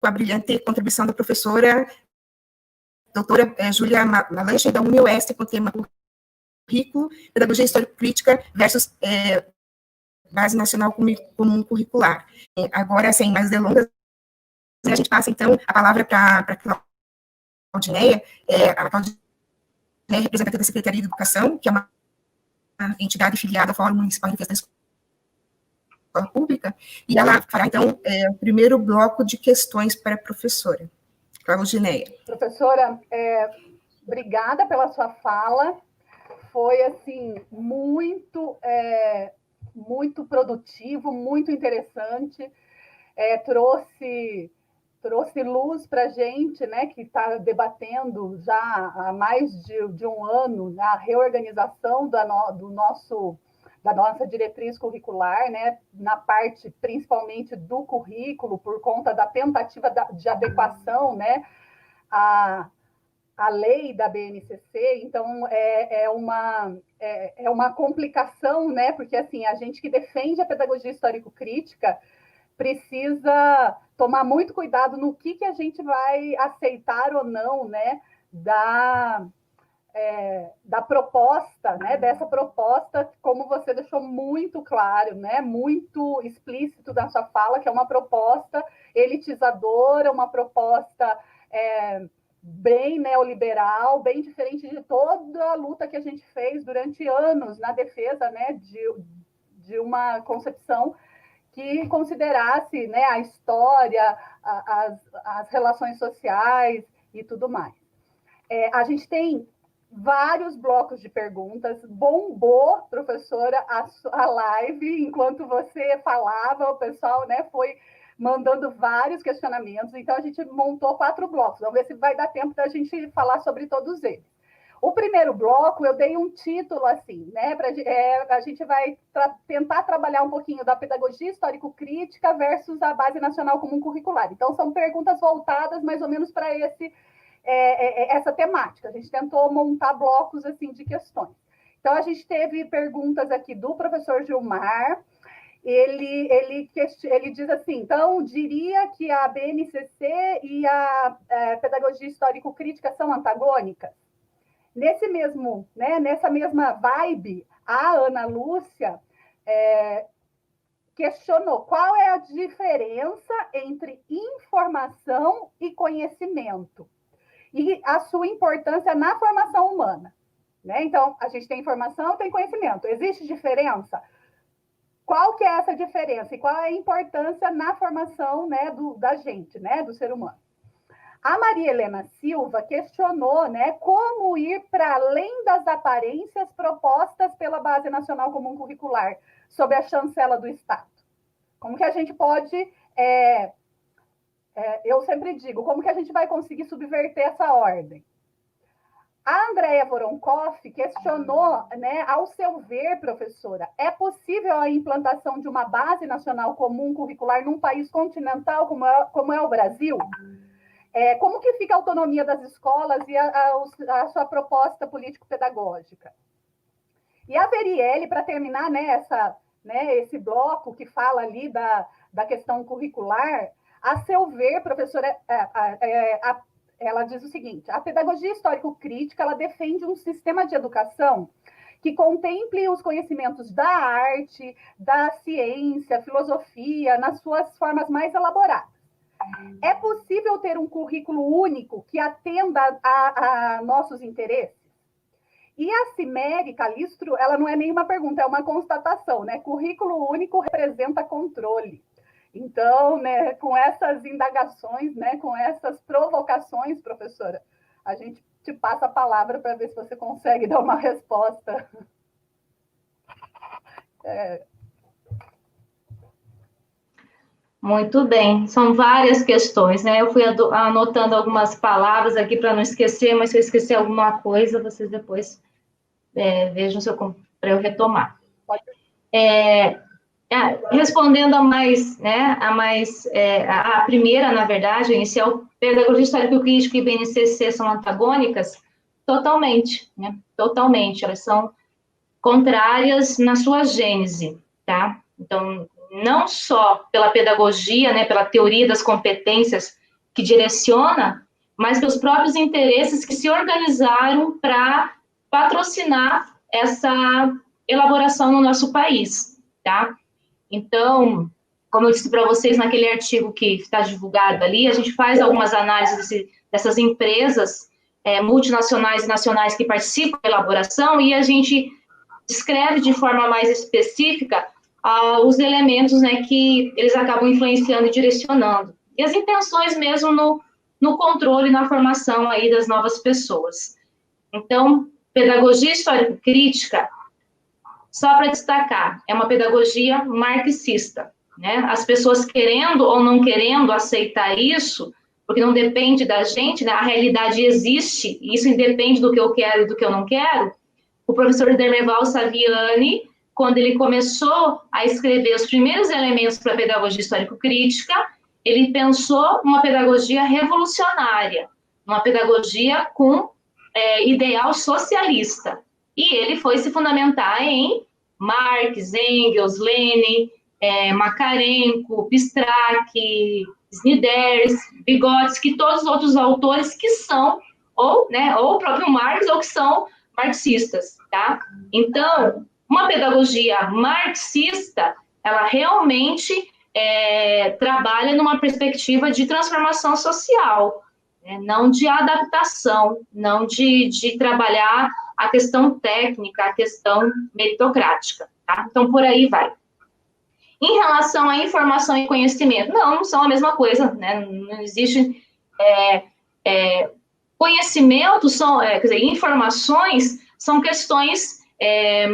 a brilhante contribuição da professora doutora Júlia Malanche, da UniOeste, com o tema currículo, pedagogia histórico-crítica versus base nacional comum curricular. Agora, sem mais delongas, a gente passa, então, a palavra para a Claudineia. A Claudineia é representante da Secretaria de Educação, que é uma entidade filiada ao Fórum Municipal de Defesa da Escola Pública, e ela fará, então, o primeiro bloco de questões para a professora. Claudineia. Professora, obrigada pela sua fala. Foi, assim, muito produtivo, muito interessante. Trouxe luz para a gente, né, que está debatendo já há mais de um ano a reorganização da nossa diretriz curricular, né, na parte principalmente do currículo, por conta da tentativa de adequação, né, à lei da BNCC. Então, é uma complicação, né, porque, assim, a gente que defende a pedagogia histórico-crítica precisa tomar muito cuidado no que a gente vai aceitar ou não, né, da proposta, né, dessa proposta, como você deixou muito claro, né, muito explícito na sua fala, que é uma proposta elitizadora, uma proposta bem neoliberal, bem diferente de toda a luta que a gente fez durante anos na defesa, né, de uma concepção que considerasse, né, a história, as relações sociais e tudo mais. A gente tem vários blocos de perguntas. Bombou, professora, a live, enquanto você falava, o pessoal, né, foi mandando vários questionamentos. Então, a gente montou 4 blocos. Vamos ver se vai dar tempo da gente falar sobre todos eles. O primeiro bloco, eu dei um título assim, né? A gente vai tentar trabalhar um pouquinho da pedagogia histórico-crítica versus a Base Nacional Comum Curricular. Então, são perguntas voltadas mais ou menos para essa temática. A gente tentou montar blocos assim de questões. Então, a gente teve perguntas aqui do professor Gilmar. Ele diz assim: então, diria que a BNCC e a pedagogia histórico-crítica são antagônicas? Nessa mesma vibe, a Ana Lúcia questionou qual é a diferença entre informação e conhecimento e a sua importância na formação humana, né? Então, a gente tem informação, tem conhecimento. Existe diferença? Qual que é essa diferença e qual é a importância na formação, né, da gente, né, do ser humano? A Maria Helena Silva questionou, né, como ir para além das aparências propostas pela Base Nacional Comum Curricular, sob a chancela do Estado. Como que a gente pode, eu sempre digo, como que a gente vai conseguir subverter essa ordem? A Andrea Voronkoff questionou, né, ao seu ver, professora, é possível a implantação de uma Base Nacional Comum Curricular num país continental como é o Brasil? Como que fica a autonomia das escolas e a sua proposta político-pedagógica? E a Verielle, para terminar, né, esse bloco que fala ali da questão curricular, a seu ver, professora, ela diz o seguinte: a pedagogia histórico-crítica, ela defende um sistema de educação que contemple os conhecimentos da arte, da ciência, filosofia, nas suas formas mais elaboradas. É possível ter um currículo único que atenda a nossos interesses? E a Cimeri Calistro, ela não é nenhuma pergunta, é uma constatação, né? Currículo único representa controle. Então, né, com essas indagações, né, com essas provocações, professora, a gente te passa a palavra para ver se você consegue dar uma resposta. Muito bem, são várias questões, né? Eu fui anotando algumas palavras aqui para não esquecer, mas se eu esquecer alguma coisa, vocês depois vejam para eu retomar. Respondendo a primeira, na verdade, inicial, pedagogia histórico-crítica e BNCC são antagônicas? Totalmente, né? Totalmente, elas são contrárias na sua gênese, tá? Então, não só pela pedagogia, né, pela teoria das competências que direciona, mas pelos próprios interesses que se organizaram para patrocinar essa elaboração no nosso país, tá? Então, como eu disse para vocês naquele artigo que está divulgado ali, a gente faz algumas análises dessas empresas multinacionais e nacionais que participam da elaboração e a gente descreve de forma mais específica os elementos, né, que eles acabam influenciando e direcionando. E as intenções mesmo no controle e na formação aí das novas pessoas. Então, pedagogia histórico-crítica, só para destacar, é uma pedagogia marxista, né? As pessoas querendo ou não querendo aceitar isso, porque não depende da gente, né? A realidade existe, e isso independe do que eu quero e do que eu não quero. O professor Dermeval Saviani, quando ele começou a escrever os primeiros elementos para a pedagogia histórico-crítica, ele pensou uma pedagogia revolucionária, uma pedagogia com ideal socialista. E ele foi se fundamentar em Marx, Engels, Lenin, Makarenko, Pistrack, Snyders, Vygotsky, todos os outros autores que são, ou o próprio Marx, ou que são marxistas, tá? Então, uma pedagogia marxista, ela realmente trabalha numa perspectiva de transformação social, não de adaptação, não de trabalhar a questão técnica, a questão meritocrática, tá? Então, por aí vai. Em relação à informação e conhecimento, não são a mesma coisa, né? Não existe... conhecimento, quer dizer, informações são questões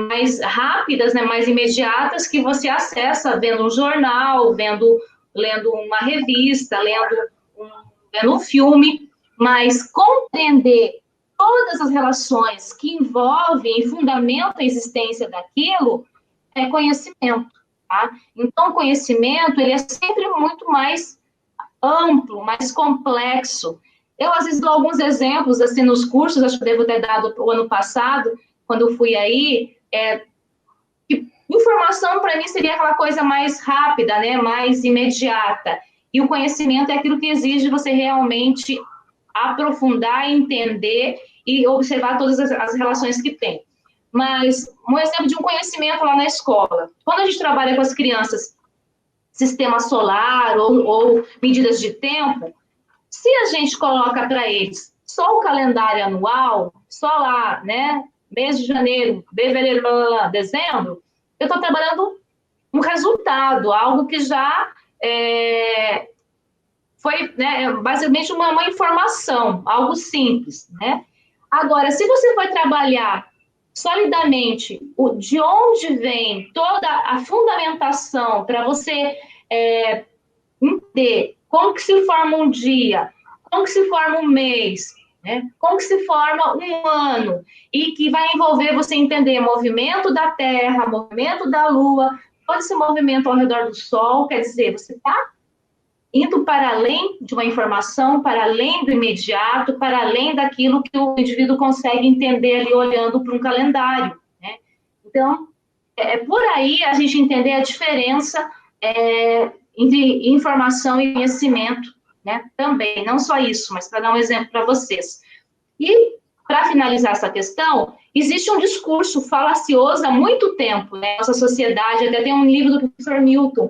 mais rápidas, né, mais imediatas, que você acessa vendo um jornal, lendo uma revista, lendo um filme, mas compreender todas as relações que envolvem e fundamentam a existência daquilo é conhecimento, tá? Então, o conhecimento, ele é sempre muito mais amplo, mais complexo. Eu, às vezes, dou alguns exemplos, assim, nos cursos, acho que devo ter dado o ano passado, quando eu fui aí, que informação, para mim, seria aquela coisa mais rápida, né, mais imediata. E o conhecimento é aquilo que exige você realmente aprofundar, entender e observar todas as relações que tem. Mas, um exemplo de um conhecimento lá na escola. Quando a gente trabalha com as crianças, sistema solar ou medidas de tempo, se a gente coloca para eles só o calendário anual, só lá, né, mês de janeiro, fevereiro, dezembro, eu estou trabalhando um resultado, algo que já foi, né, basicamente uma informação, algo simples, né? Agora, se você for trabalhar solidamente de onde vem toda a fundamentação para você entender como que se forma um dia, como que se forma um mês, né? Como que se forma um ano, e que vai envolver você entender movimento da Terra, movimento da Lua, todo esse movimento ao redor do Sol, quer dizer, você está indo para além de uma informação, para além do imediato, para além daquilo que o indivíduo consegue entender ali olhando para um calendário, né? Então, por aí a gente entender a diferença entre informação e conhecimento, né? Também, não só isso, mas para dar um exemplo para vocês. E, para finalizar essa questão, existe um discurso falacioso há muito tempo, né? Nossa sociedade, até tem um livro do professor Milton,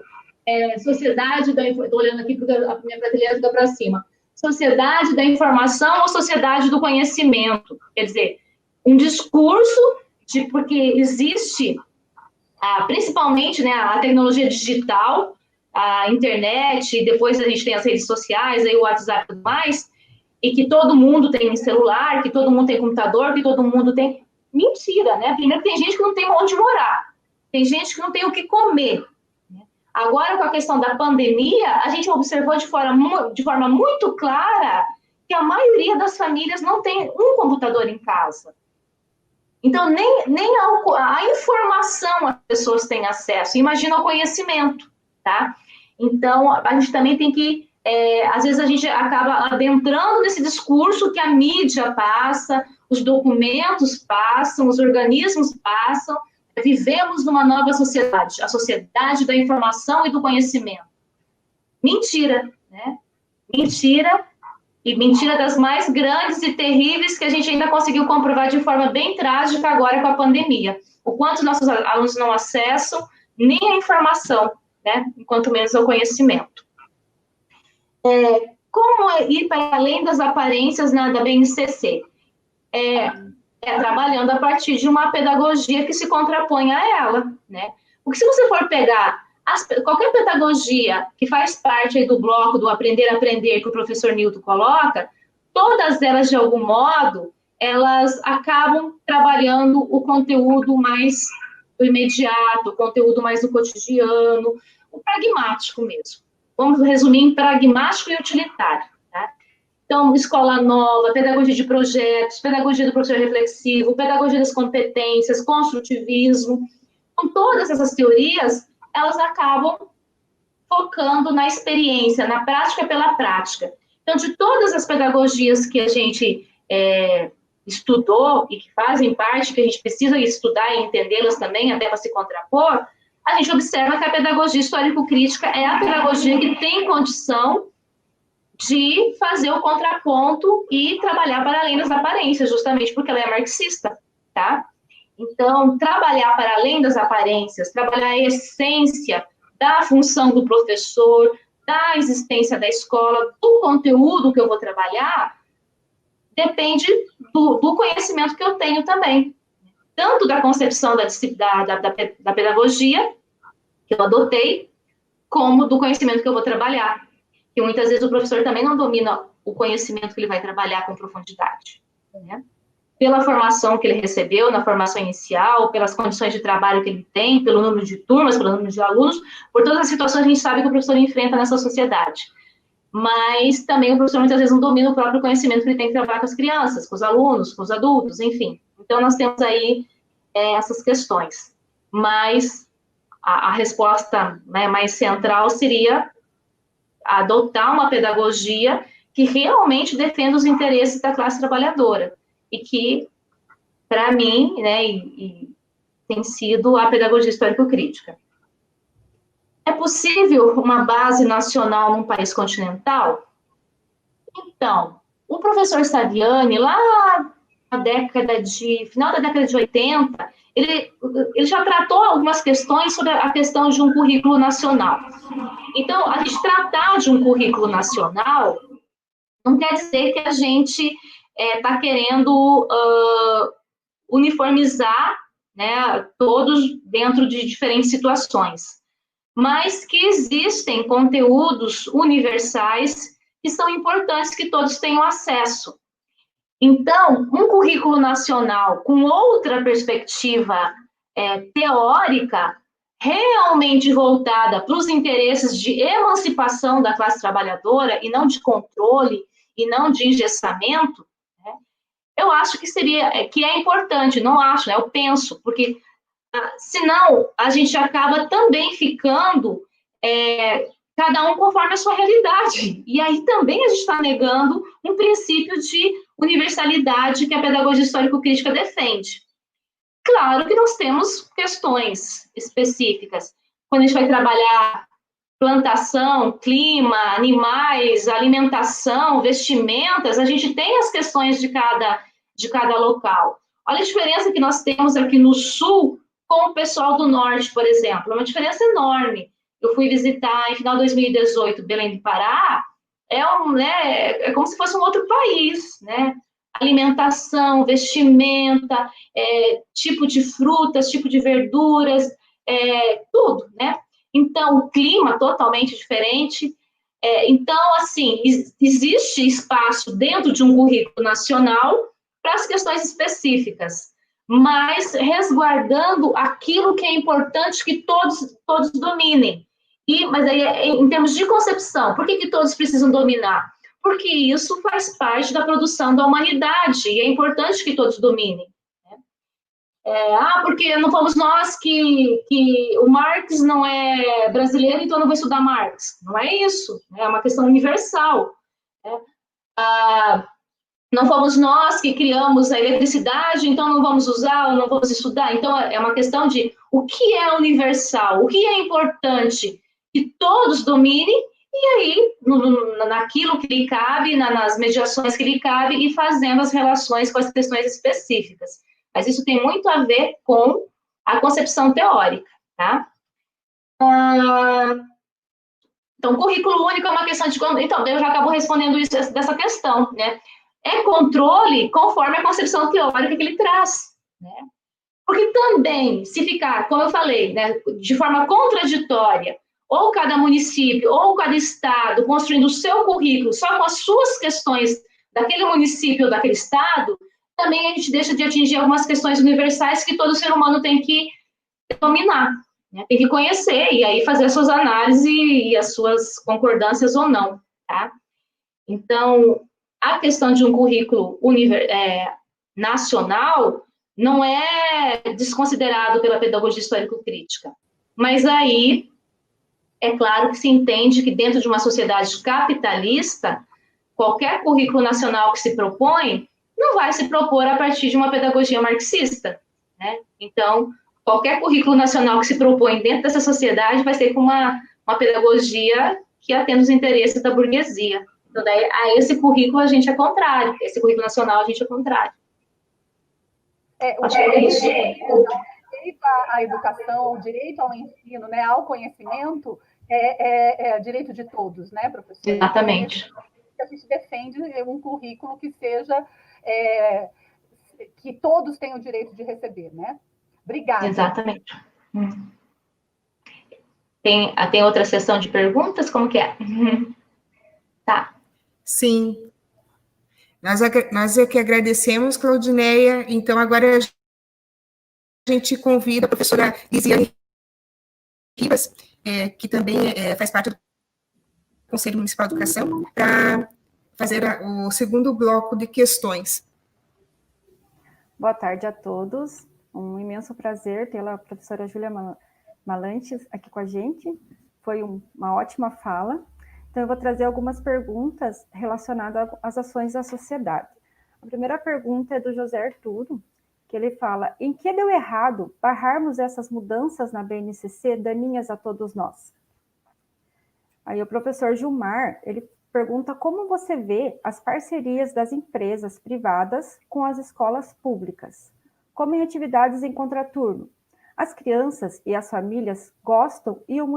Sociedade da... Estou olhando aqui porque a minha prateleira fica para cima. Sociedade da informação ou sociedade do conhecimento? Quer dizer, um discurso porque existe, principalmente, né, a tecnologia digital, a internet, e depois a gente tem as redes sociais, aí o WhatsApp e tudo mais, e que todo mundo tem celular, que todo mundo tem computador, que todo mundo tem... Mentira, né? Primeiro, tem gente que não tem onde morar, tem gente que não tem o que comer. Agora, com a questão da pandemia, a gente observou de forma muito clara que a maioria das famílias não tem um computador em casa. Então, nem a informação as pessoas têm acesso, imagina o conhecimento, tá? Então, a gente também tem que, às vezes a gente acaba adentrando nesse discurso que a mídia passa, os documentos passam, os organismos passam. Vivemos numa nova sociedade, a sociedade da informação e do conhecimento. Mentira, né? mentira, e mentira das mais grandes e terríveis que a gente ainda conseguiu comprovar de forma bem trágica agora com a pandemia. O quanto nossos alunos não acessam nem a informação, né? Enquanto menos ao conhecimento. Como ir para além das aparências da BNCC? Trabalhando a partir de uma pedagogia que se contrapõe a ela, né? Porque se você for pegar qualquer pedagogia que faz parte aí do bloco do aprender a aprender que o professor Newton coloca, todas elas, de algum modo, elas acabam trabalhando o conteúdo mais imediato, o conteúdo mais do cotidiano, o pragmático mesmo. Vamos resumir em pragmático e utilitário, tá? Então, escola nova, pedagogia de projetos, pedagogia do professor reflexivo, pedagogia das competências, construtivismo. Com todas essas teorias, elas acabam focando na experiência, na prática pela prática. Então, de todas as pedagogias que a gente estudou e que fazem parte, que a gente precisa estudar e entendê-las também, até para se contrapor, a gente observa que a pedagogia histórico-crítica é a pedagogia que tem condição de fazer o contraponto e trabalhar para além das aparências, justamente porque ela é marxista, tá? Então, trabalhar para além das aparências, trabalhar a essência da função do professor, da existência da escola, do conteúdo que eu vou trabalhar, depende do conhecimento que eu tenho também. Tanto da concepção da pedagogia, que eu adotei, como do conhecimento que eu vou trabalhar. Que muitas vezes o professor também não domina o conhecimento que ele vai trabalhar com profundidade, né? Pela formação que ele recebeu, na formação inicial, pelas condições de trabalho que ele tem, pelo número de turmas, pelo número de alunos, por todas as situações que a gente sabe que o professor enfrenta nessa sociedade. Mas também o professor muitas vezes não domina o próprio conhecimento que ele tem que trabalhar com as crianças, com os alunos, com os adultos, enfim. Então, nós temos aí essas questões. Mas a resposta, né, mais central seria adotar uma pedagogia que realmente defenda os interesses da classe trabalhadora. E que, para mim, né, tem sido a pedagogia histórico-crítica. É possível uma base nacional num país continental? Então, o professor Saviani, lá na final da década de 80, ele já tratou algumas questões sobre a questão de um currículo nacional. Então, a gente tratar de um currículo nacional não quer dizer que a gente está querendo uniformizar, né, todos dentro de diferentes situações, mas que existem conteúdos universais que são importantes que todos tenham acesso. Então, um currículo nacional com outra perspectiva teórica, realmente voltada para os interesses de emancipação da classe trabalhadora e não de controle e não de engessamento, né, eu acho que é importante, não acho, né, eu penso, porque senão a gente acaba também ficando cada um conforme a sua realidade. E aí também a gente está negando um princípio de universalidade que a pedagogia histórico-crítica defende. Claro que nós temos questões específicas. Quando a gente vai trabalhar plantação, clima, animais, alimentação, vestimentas, a gente tem as questões de cada local. Olha a diferença que nós temos aqui no Sul com o pessoal do Norte, por exemplo. É uma diferença enorme. Eu fui visitar, em final de 2018, Belém do Pará, é como se fosse um outro país, né? Alimentação, vestimenta, tipo de frutas, tipo de verduras, tudo, né? Então, o clima totalmente diferente. Então, assim, existe espaço dentro de um currículo nacional para as questões específicas, mas resguardando aquilo que é importante que todos dominem. Mas aí, em termos de concepção, por que todos precisam dominar? Porque isso faz parte da produção da humanidade, e é importante que todos dominem. Porque não fomos nós que o Marx não é brasileiro, então eu não vou estudar Marx. Não é isso, é uma questão universal. Não fomos nós que criamos a eletricidade, então não vamos usar ou não vamos estudar. Então, é uma questão de o que é universal, o que é importante que todos dominem e aí, naquilo que lhe cabe, nas mediações que lhe cabe, e fazendo as relações com as questões específicas. Mas isso tem muito a ver com a concepção teórica, tá? Então, currículo único é uma questão de... Então, eu já acabo respondendo isso, dessa questão, né? É controle conforme a concepção teórica que ele traz, né? Porque também, se ficar, como eu falei, né, de forma contraditória, ou cada município, ou cada estado, construindo o seu currículo só com as suas questões daquele município ou daquele estado, também a gente deixa de atingir algumas questões universais que todo ser humano tem que dominar, né? Tem que conhecer, e aí fazer as suas análises e as suas concordâncias ou não, tá? Então, a questão de um currículo nacional não é desconsiderado pela pedagogia histórico-crítica, mas aí é claro que se entende que dentro de uma sociedade capitalista, qualquer currículo nacional que se propõe não vai se propor a partir de uma pedagogia marxista, né? Então, qualquer currículo nacional que se propõe dentro dessa sociedade vai ser com uma pedagogia que atenda os interesses da burguesia. Então, daí, a esse currículo a gente é contrário, esse currículo nacional a gente é contrário. O direito à educação, o direito ao ensino, né, ao conhecimento, é direito de todos, né, professor? Exatamente. A gente defende um currículo que seja... que todos tenham o direito de receber, né? Obrigada. Exatamente. Tem outra sessão de perguntas? Como que é? Tá. Sim. Nós é que agradecemos, Claudineia. Então, agora a gente convida a professora Lisiane Ribas, que também faz parte do Conselho Municipal de Educação, para fazer o segundo bloco de questões. Boa tarde a todos. Um imenso prazer tê-la, professora Júlia Malantes, aqui com a gente. Foi uma ótima fala. Então, eu vou trazer algumas perguntas relacionadas às ações da sociedade. A primeira pergunta é do José Arturo, que ele fala: em que deu errado barrarmos essas mudanças na BNCC daninhas a todos nós? Aí o professor Gilmar, ele pergunta como você vê as parcerias das empresas privadas com as escolas públicas, como em atividades em contraturno. As crianças e as famílias gostam e o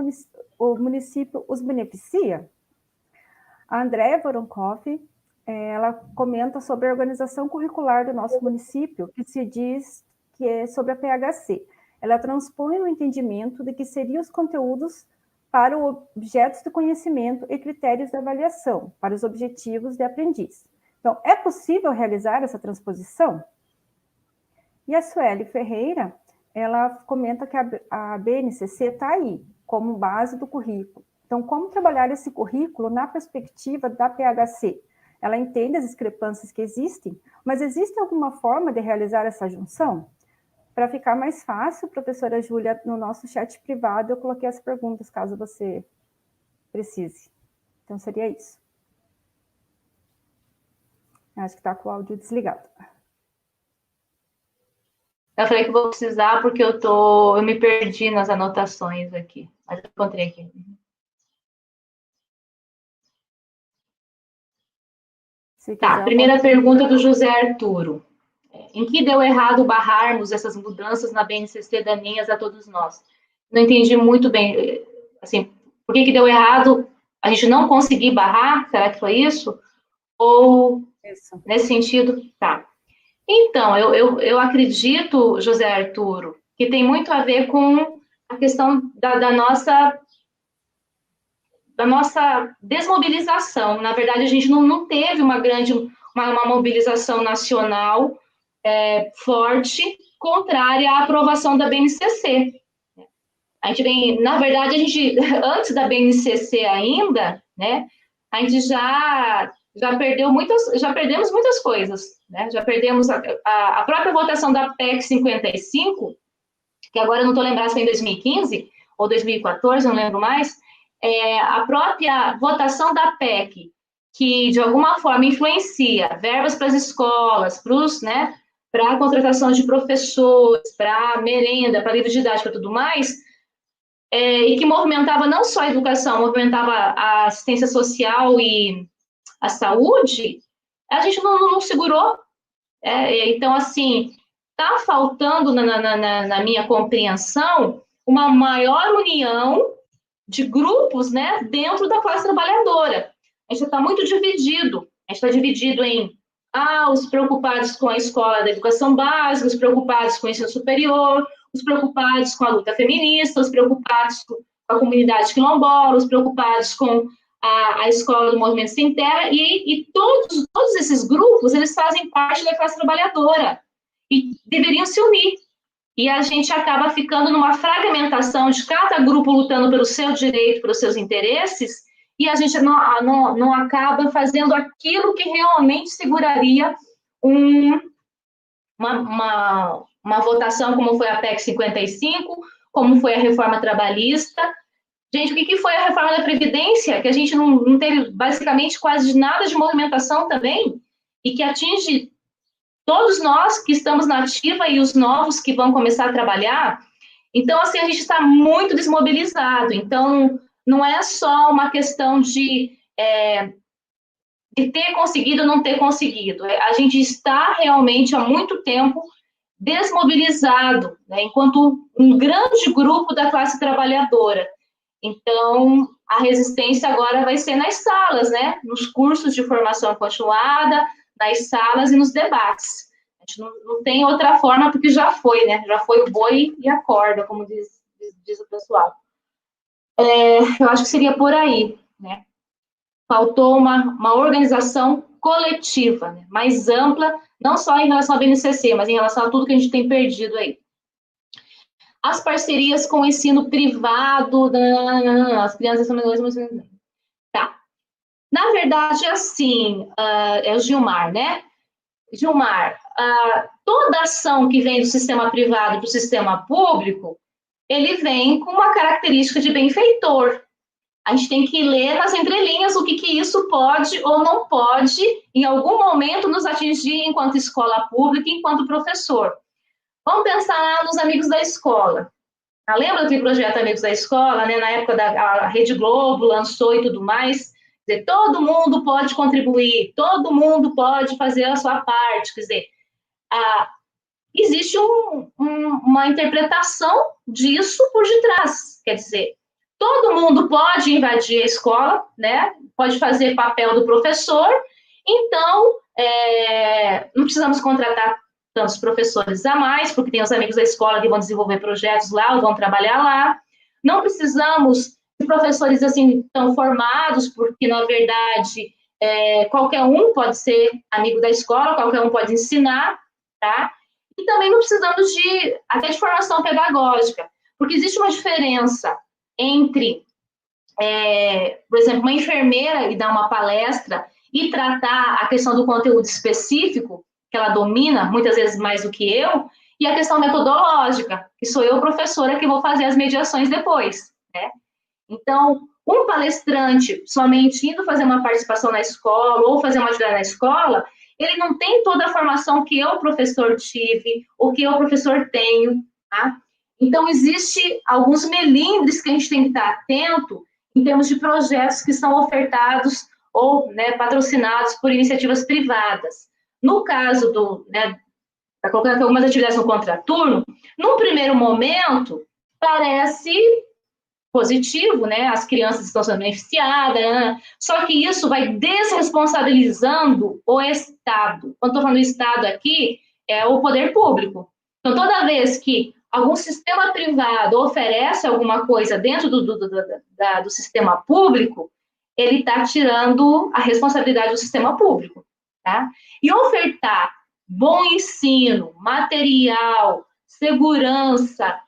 município os beneficia? A Andréa Voronkoff, ela comenta sobre a organização curricular do nosso município, que se diz que é sobre a PHC. Ela transpõe o entendimento de que seriam os conteúdos para objetos de conhecimento e critérios de avaliação, para os objetivos de aprendiz. Então, é possível realizar essa transposição? E a Sueli Ferreira, ela comenta que a BNCC está aí, como base do currículo. Então, como trabalhar esse currículo na perspectiva da PHC? Ela entende as discrepâncias que existem, mas existe alguma forma de realizar essa junção? Para ficar mais fácil, professora Júlia, no nosso chat privado, eu coloquei as perguntas, caso você precise. Então, seria isso. Acho que está com o áudio desligado. Eu falei que vou precisar porque eu me perdi nas anotações aqui, mas eu encontrei aqui. Tá, primeira pergunta do José Arturo. Em que deu errado barrarmos essas mudanças na BNCC daninhas a todos nós? Não entendi muito bem, assim, por que deu errado a gente não conseguir barrar? Será que foi isso? Ou, isso, nesse sentido, tá. Então, eu acredito, José Arturo, que tem muito a ver com a questão da nossa desmobilização. Na verdade, a gente não teve uma mobilização nacional forte, contrária à aprovação da BNCC. A gente vem, na verdade, antes da BNCC ainda, né, a gente já perdemos muitas coisas, né? Já perdemos a própria votação da PEC 55, que agora eu não estou lembrando se foi em 2015 ou 2014, não lembro mais, a própria votação da PEC, que de alguma forma influencia verbas para as escolas, para a contratação de professores, para merenda, para livro didático e tudo mais, e que movimentava não só a educação, movimentava a assistência social e a saúde, a gente não segurou. Então, assim, está faltando na minha compreensão uma maior união de grupos, né, dentro da classe trabalhadora. A gente está muito dividido. A gente está dividido em os preocupados com a escola da educação básica, os preocupados com o ensino superior, os preocupados com a luta feminista, os preocupados com a comunidade quilombola, os preocupados com a escola do movimento sem terra, e todos esses grupos, eles fazem parte da classe trabalhadora e deveriam se unir. E a gente acaba ficando numa fragmentação de cada grupo lutando pelo seu direito, pelos seus interesses, e a gente não acaba fazendo aquilo que realmente seguraria uma votação como foi a PEC 55, como foi a reforma trabalhista. Gente, o que foi a reforma da Previdência? Que a gente não teve basicamente quase nada de movimentação também, e que atinge todos nós que estamos na ativa e os novos que vão começar a trabalhar. Então, assim, a gente está muito desmobilizado. Então, não é só uma questão de ter conseguido ou não ter conseguido. A gente está realmente há muito tempo desmobilizado, né, enquanto um grande grupo da classe trabalhadora. Então, a resistência agora vai ser nas salas, né, nos cursos de formação continuada, nas salas e nos debates. A gente não tem outra forma, porque já foi, né? Já foi o boi e a corda, como diz o pessoal. Eu acho que seria por aí, né? Faltou uma organização coletiva, né? Mais ampla, não só em relação à BNCC, mas em relação a tudo que a gente tem perdido aí. As parcerias com o ensino privado, as crianças são melhores. Tá. Na verdade, assim, é o Gilmar, né? Gilmar, toda ação que vem do sistema privado para o sistema público, ele vem com uma característica de benfeitor. A gente tem que ler nas entrelinhas o que isso pode ou não pode, em algum momento, nos atingir enquanto escola pública, enquanto professor. Vamos pensar nos amigos da escola. Lembra daquele projeto Amigos da Escola, né? Na época da Rede Globo lançou e tudo mais? Quer dizer, todo mundo pode contribuir, todo mundo pode fazer a sua parte. Quer dizer, existe uma interpretação disso por detrás. Quer dizer, todo mundo pode invadir a escola, né? Pode fazer papel do professor, então não precisamos contratar tantos professores a mais, porque tem os amigos da escola que vão desenvolver projetos lá, ou vão trabalhar lá. Não precisamos de professores assim tão formados, porque, na verdade, qualquer um pode ser amigo da escola, qualquer um pode ensinar, tá? E também não precisamos até de formação pedagógica, porque existe uma diferença entre, por exemplo, uma enfermeira e dar uma palestra e tratar a questão do conteúdo específico, que ela domina, muitas vezes mais do que eu, e a questão metodológica, que sou eu, professora, que vou fazer as mediações depois, né? Então, um palestrante somente indo fazer uma participação na escola ou fazer uma atividade na escola, ele não tem toda a formação que eu, professor, tive, ou que eu, professor, tenho, tá? Então, existe alguns melindres que a gente tem que estar atento em termos de projetos que são ofertados ou, né, patrocinados por iniciativas privadas. No caso está colocando algumas atividades no contraturno, num primeiro momento, parece positivo, né? As crianças estão sendo beneficiadas, né? Só que isso vai desresponsabilizando o Estado. Quando estou falando do Estado aqui, é o poder público. Então, toda vez que algum sistema privado oferece alguma coisa dentro do sistema público, ele está tirando a responsabilidade do sistema público. Tá? E ofertar bom ensino, material, segurança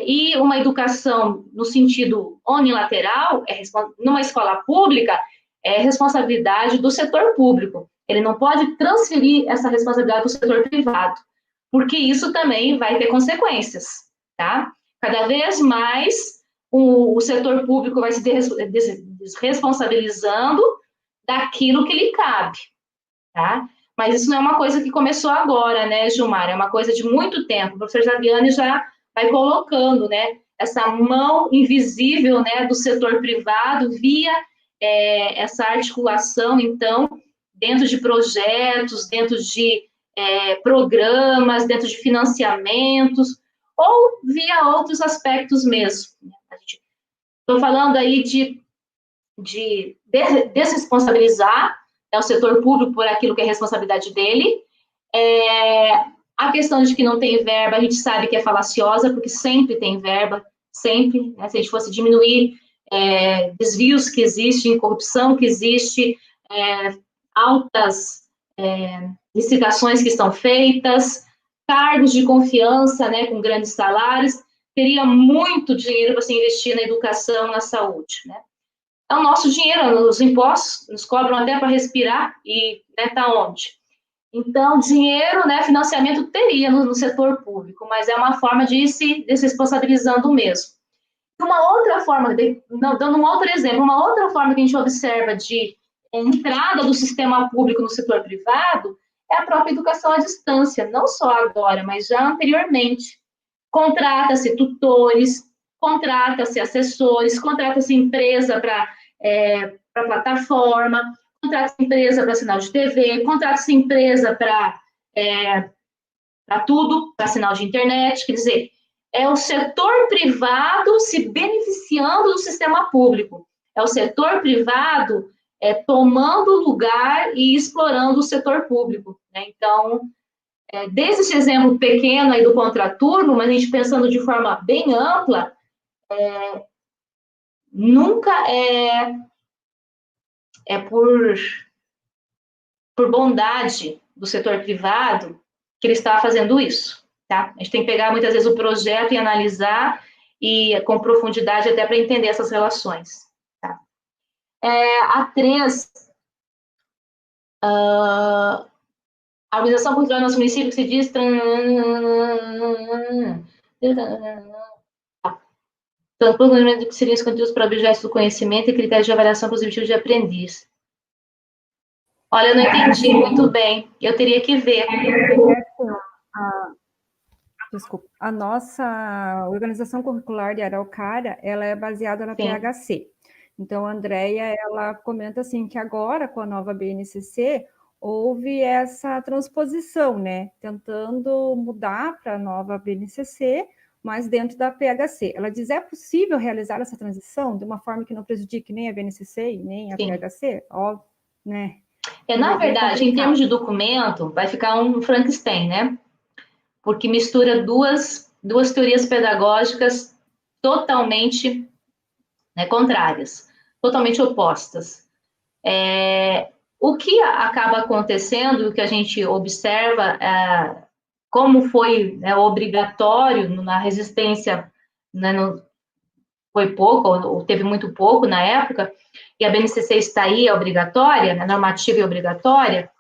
e uma educação no sentido unilateral, numa escola pública, é responsabilidade do setor público. Ele não pode transferir essa responsabilidade para o setor privado, porque isso também vai ter consequências. Tá? Cada vez mais o setor público vai se desresponsabilizando daquilo que lhe cabe. Tá? Mas isso não é uma coisa que começou agora, né, Gilmar? É uma coisa de muito tempo. O professor Zaviani já vai colocando, né, essa mão invisível, né, do setor privado via essa articulação, então, dentro de projetos, dentro de programas, dentro de financiamentos, ou via outros aspectos mesmo. Estou falando aí de desresponsabilizar, né, o setor público por aquilo que é responsabilidade dele. A questão de que não tem verba, a gente sabe que é falaciosa, porque sempre tem verba, sempre, né, se a gente fosse diminuir desvios que existem, corrupção que existe, altas licitações que estão feitas, cargos de confiança, né, com grandes salários, teria muito dinheiro para se investir na educação, na saúde, né? É o nosso dinheiro, os impostos nos cobram até para respirar e tá onde? Então, dinheiro, né, financiamento teria no setor público, mas é uma forma de ir se desresponsabilizando mesmo. Uma outra forma, dando um outro exemplo, uma outra forma que a gente observa de entrada do sistema público no setor privado é a própria educação à distância, não só agora, mas já anteriormente. Contrata-se tutores, contrata-se assessores, contrata-se empresa para plataforma, contrata-se empresa para sinal de TV, contrata-se empresa para tudo, para sinal de internet, quer dizer, é o setor privado se beneficiando do sistema público, é o setor privado tomando lugar e explorando o setor público, né? Então, desde esse exemplo pequeno aí do contraturno, mas a gente pensando de forma bem ampla, nunca é por bondade do setor privado que ele está fazendo isso, tá? A gente tem que pegar muitas vezes o projeto e analisar e com profundidade até para entender essas relações, tá? A 3, a organização cultural do nosso município que se diz planejamento que seriam os conteúdos para objetos do conhecimento e critérios de avaliação positiva de aprendiz. Olha, eu não entendi muito bem. Eu teria que ver. Desculpa. A nossa organização curricular de Araucária, ela é baseada na PHC. Então, a Andrea, ela comenta assim, que agora, com a nova BNCC, houve essa transposição, né? Tentando mudar para a nova BNCC, mas dentro da PHC. Ela diz, é possível realizar essa transição de uma forma que não prejudique nem a BNCC e nem a PHC? Óbvio, né? Na verdade, em termos de documento, vai ficar um Frankenstein, né? Porque mistura duas teorias pedagógicas totalmente contrárias, totalmente opostas. O que acaba acontecendo, o que a gente observa, como foi obrigatório na resistência, foi pouco, ou teve muito pouco na época, e a BNCC está aí, é obrigatória, a normativa é obrigatória,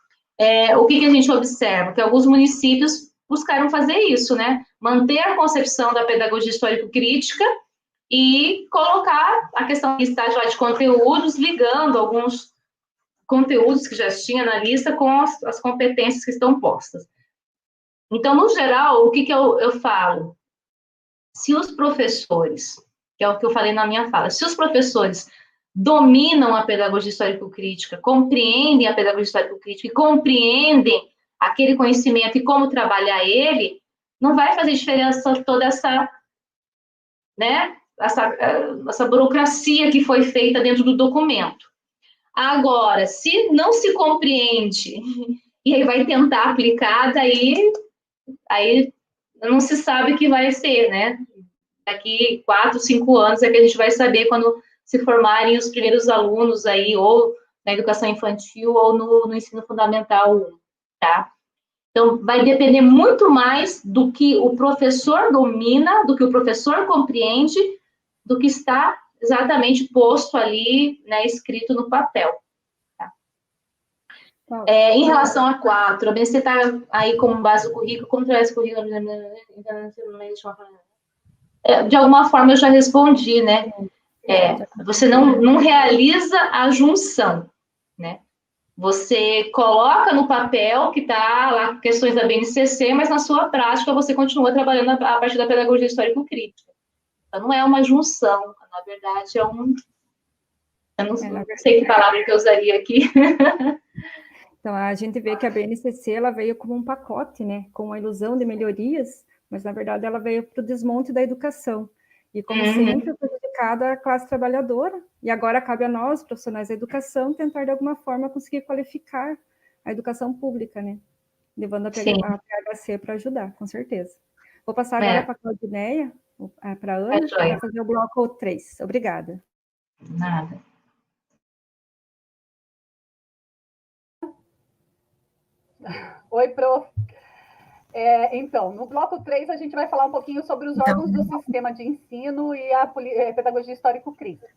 o que a gente observa? Que alguns municípios buscaram fazer isso, né? Manter a concepção da pedagogia histórico-crítica e colocar a questão de estágio lá de conteúdos, ligando alguns conteúdos que já tinha na lista com as competências que estão postas. Então, no geral, o que eu falo? Se os professores, que é o que eu falei na minha fala, se os professores dominam a pedagogia histórico-crítica, compreendem a pedagogia histórico-crítica e compreendem aquele conhecimento e como trabalhar ele, não vai fazer diferença toda essa burocracia que foi feita dentro do documento. Agora, se não se compreende e aí vai tentar aplicar, aí não se sabe o que vai ser, né? Daqui 4, 5 anos é que a gente vai saber quando se formarem os primeiros alunos aí, ou na educação infantil, ou no ensino fundamental 1, tá? Então, vai depender muito mais do que o professor domina, do que o professor compreende, do que está exatamente posto ali, né, escrito no papel. Tá? Em relação a 4, a BNCC está aí como base do currículo, como traz o currículo? De alguma forma eu já respondi, né? Você não realiza a junção, né? Você coloca no papel que está lá questões da BNCC, mas na sua prática você continua trabalhando a partir da pedagogia histórico-crítica. Então, não é uma junção, na verdade, eu não sei que palavra que eu usaria aqui. Então, a gente vê que a BNCC ela veio como um pacote, né, com a ilusão de melhorias, mas, na verdade, ela veio para o desmonte da educação. E, como sempre, prejudicada a classe trabalhadora. E agora cabe a nós, profissionais da educação, tentar, de alguma forma, conseguir qualificar a educação pública, né, levando a PHC para ajudar, com certeza. Vou passar agora para a Claudineia, para a Ana, para fazer o bloco 3. Obrigada. Nada. Oi, prof. Então, no bloco 3, a gente vai falar um pouquinho sobre os órgãos do sistema de ensino e a pedagogia histórico-crítica.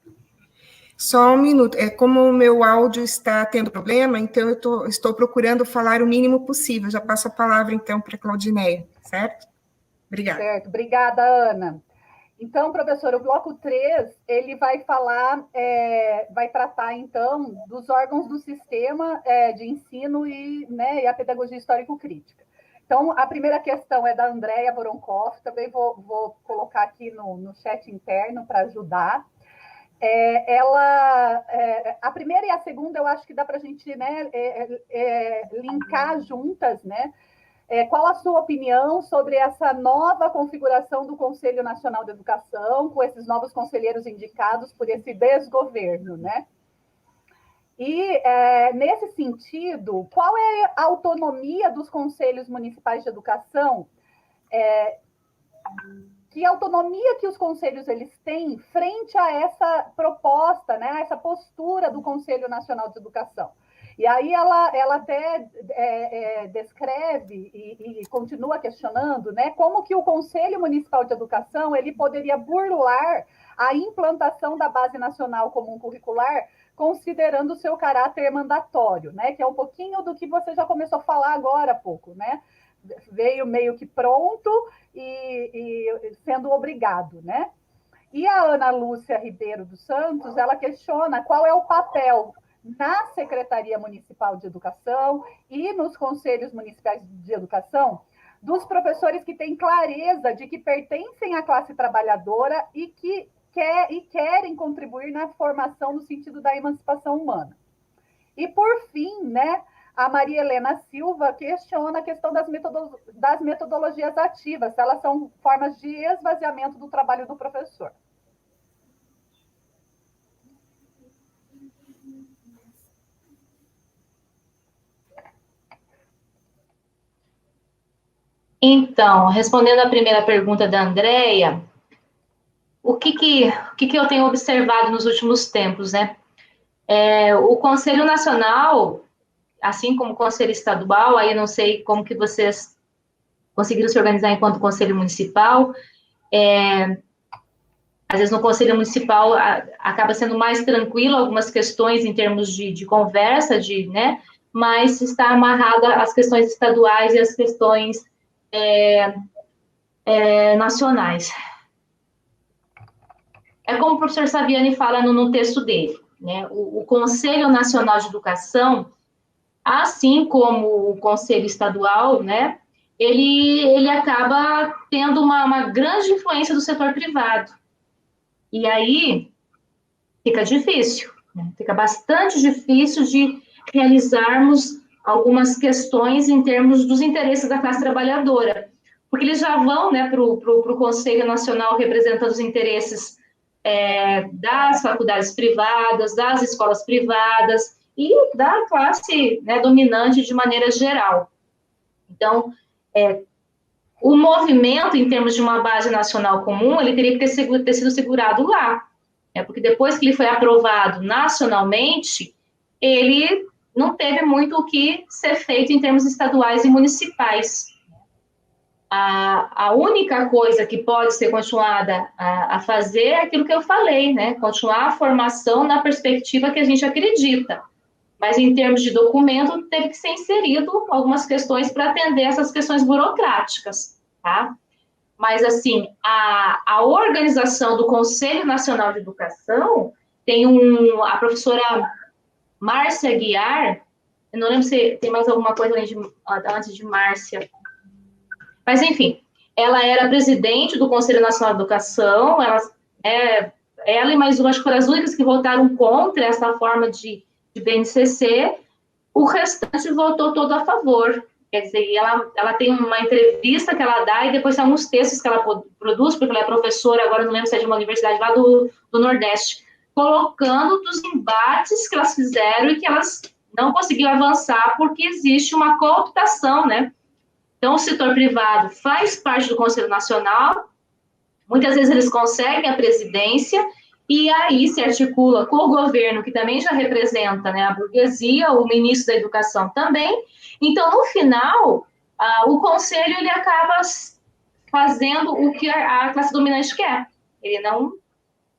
Só um minuto. Como o meu áudio está tendo problema, então eu estou procurando falar o mínimo possível. Já passo a palavra, então, para a Claudineia, certo? Obrigada. Certo, obrigada, Ana. Então, professor, o bloco 3, ele vai falar, vai tratar, então, dos órgãos do sistema de ensino e a pedagogia histórico-crítica. Então, a primeira questão é da Andréia Voronkoff, também vou colocar aqui no chat interno para ajudar. A primeira e a segunda, eu acho que dá para a gente linkar juntas, né? Qual a sua opinião sobre essa nova configuração do Conselho Nacional de Educação, com esses novos conselheiros indicados por esse desgoverno, né? E, nesse sentido, qual é a autonomia dos conselhos municipais de educação? Que autonomia que os conselhos eles têm frente a essa proposta, né, a essa postura do Conselho Nacional de Educação? E aí ela até descreve e continua questionando, né, como que o Conselho Municipal de Educação ele poderia burlar a implantação da Base Nacional Comum Curricular, considerando o seu caráter mandatório, né, que é um pouquinho do que você já começou a falar agora há pouco, né? Veio meio que pronto e sendo obrigado, né? E a Ana Lúcia Ribeiro dos Santos, ela questiona qual é o papel na Secretaria Municipal de Educação e nos Conselhos Municipais de Educação dos professores que têm clareza de que pertencem à classe trabalhadora e que querem contribuir na formação no sentido da emancipação humana. E, por fim, né, a Maria Helena Silva questiona a questão das metodologias ativas, se elas são formas de esvaziamento do trabalho do professor. Então, respondendo à primeira pergunta da Andréia, o que eu tenho observado nos últimos tempos, né? O Conselho Nacional, assim como o Conselho Estadual, aí eu não sei como que vocês conseguiram se organizar enquanto Conselho Municipal, às vezes no Conselho Municipal acaba sendo mais tranquilo algumas questões em termos de conversa, né, mas está amarrada às questões estaduais e às questões nacionais. É como o professor Saviani fala no texto dele, né, o Conselho Nacional de Educação, assim como o Conselho Estadual, né, ele acaba tendo uma grande influência do setor privado. E aí fica difícil, né? Fica bastante difícil de realizarmos algumas questões em termos dos interesses da classe trabalhadora, porque eles já vão, né, para o Conselho Nacional representando os interesses das faculdades privadas, das escolas privadas e da classe, né, dominante de maneira geral. Então, o movimento, em termos de uma base nacional comum, ele teria que ter sido segurado lá, né? Porque depois que ele foi aprovado nacionalmente, ele não teve muito o que ser feito em termos estaduais e municipais. A única coisa que pode ser continuada a fazer é aquilo que eu falei, né? Continuar a formação na perspectiva que a gente acredita. Mas, em termos de documento, teve que ser inserido algumas questões para atender essas questões burocráticas, tá? Mas, assim, a organização do Conselho Nacional de Educação tem a professora Márcia Guiar, eu não lembro se tem mais alguma coisa antes de Márcia, mas, enfim, ela era presidente do Conselho Nacional de Educação, ela e mais uma, acho que foram as únicas que votaram contra essa forma de BNCC, o restante votou todo a favor. Quer dizer, ela tem uma entrevista que ela dá e depois tem alguns textos que ela produz, porque ela é professora, agora não lembro se é de uma universidade lá do Nordeste, colocando dos embates que elas fizeram e que elas não conseguiram avançar porque existe uma cooptação, né? Então, o setor privado faz parte do Conselho Nacional, muitas vezes eles conseguem a presidência, e aí se articula com o governo, que também já representa, né, a burguesia, o ministro da Educação também. Então, no final, o Conselho ele acaba fazendo o que a classe dominante quer. Ele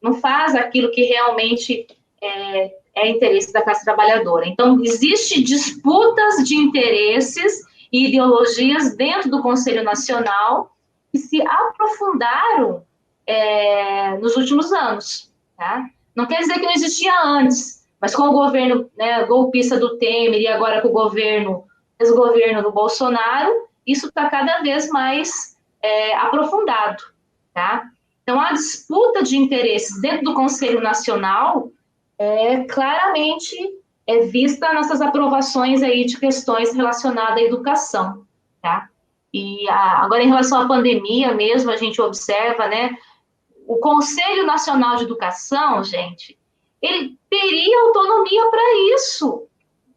não faz aquilo que realmente é interesse da classe trabalhadora. Então, existem disputas de interesses e ideologias dentro do Conselho Nacional que se aprofundaram nos últimos anos. Tá? Não quer dizer que não existia antes, mas com o governo, né, golpista do Temer e agora com o desgoverno do Bolsonaro, isso está cada vez mais aprofundado. Tá? Então, a disputa de interesses dentro do Conselho Nacional claramente vista nessas aprovações aí de questões relacionadas à educação. Tá? E agora, em relação à pandemia mesmo, a gente observa, né, o Conselho Nacional de Educação, gente, ele teria autonomia para isso,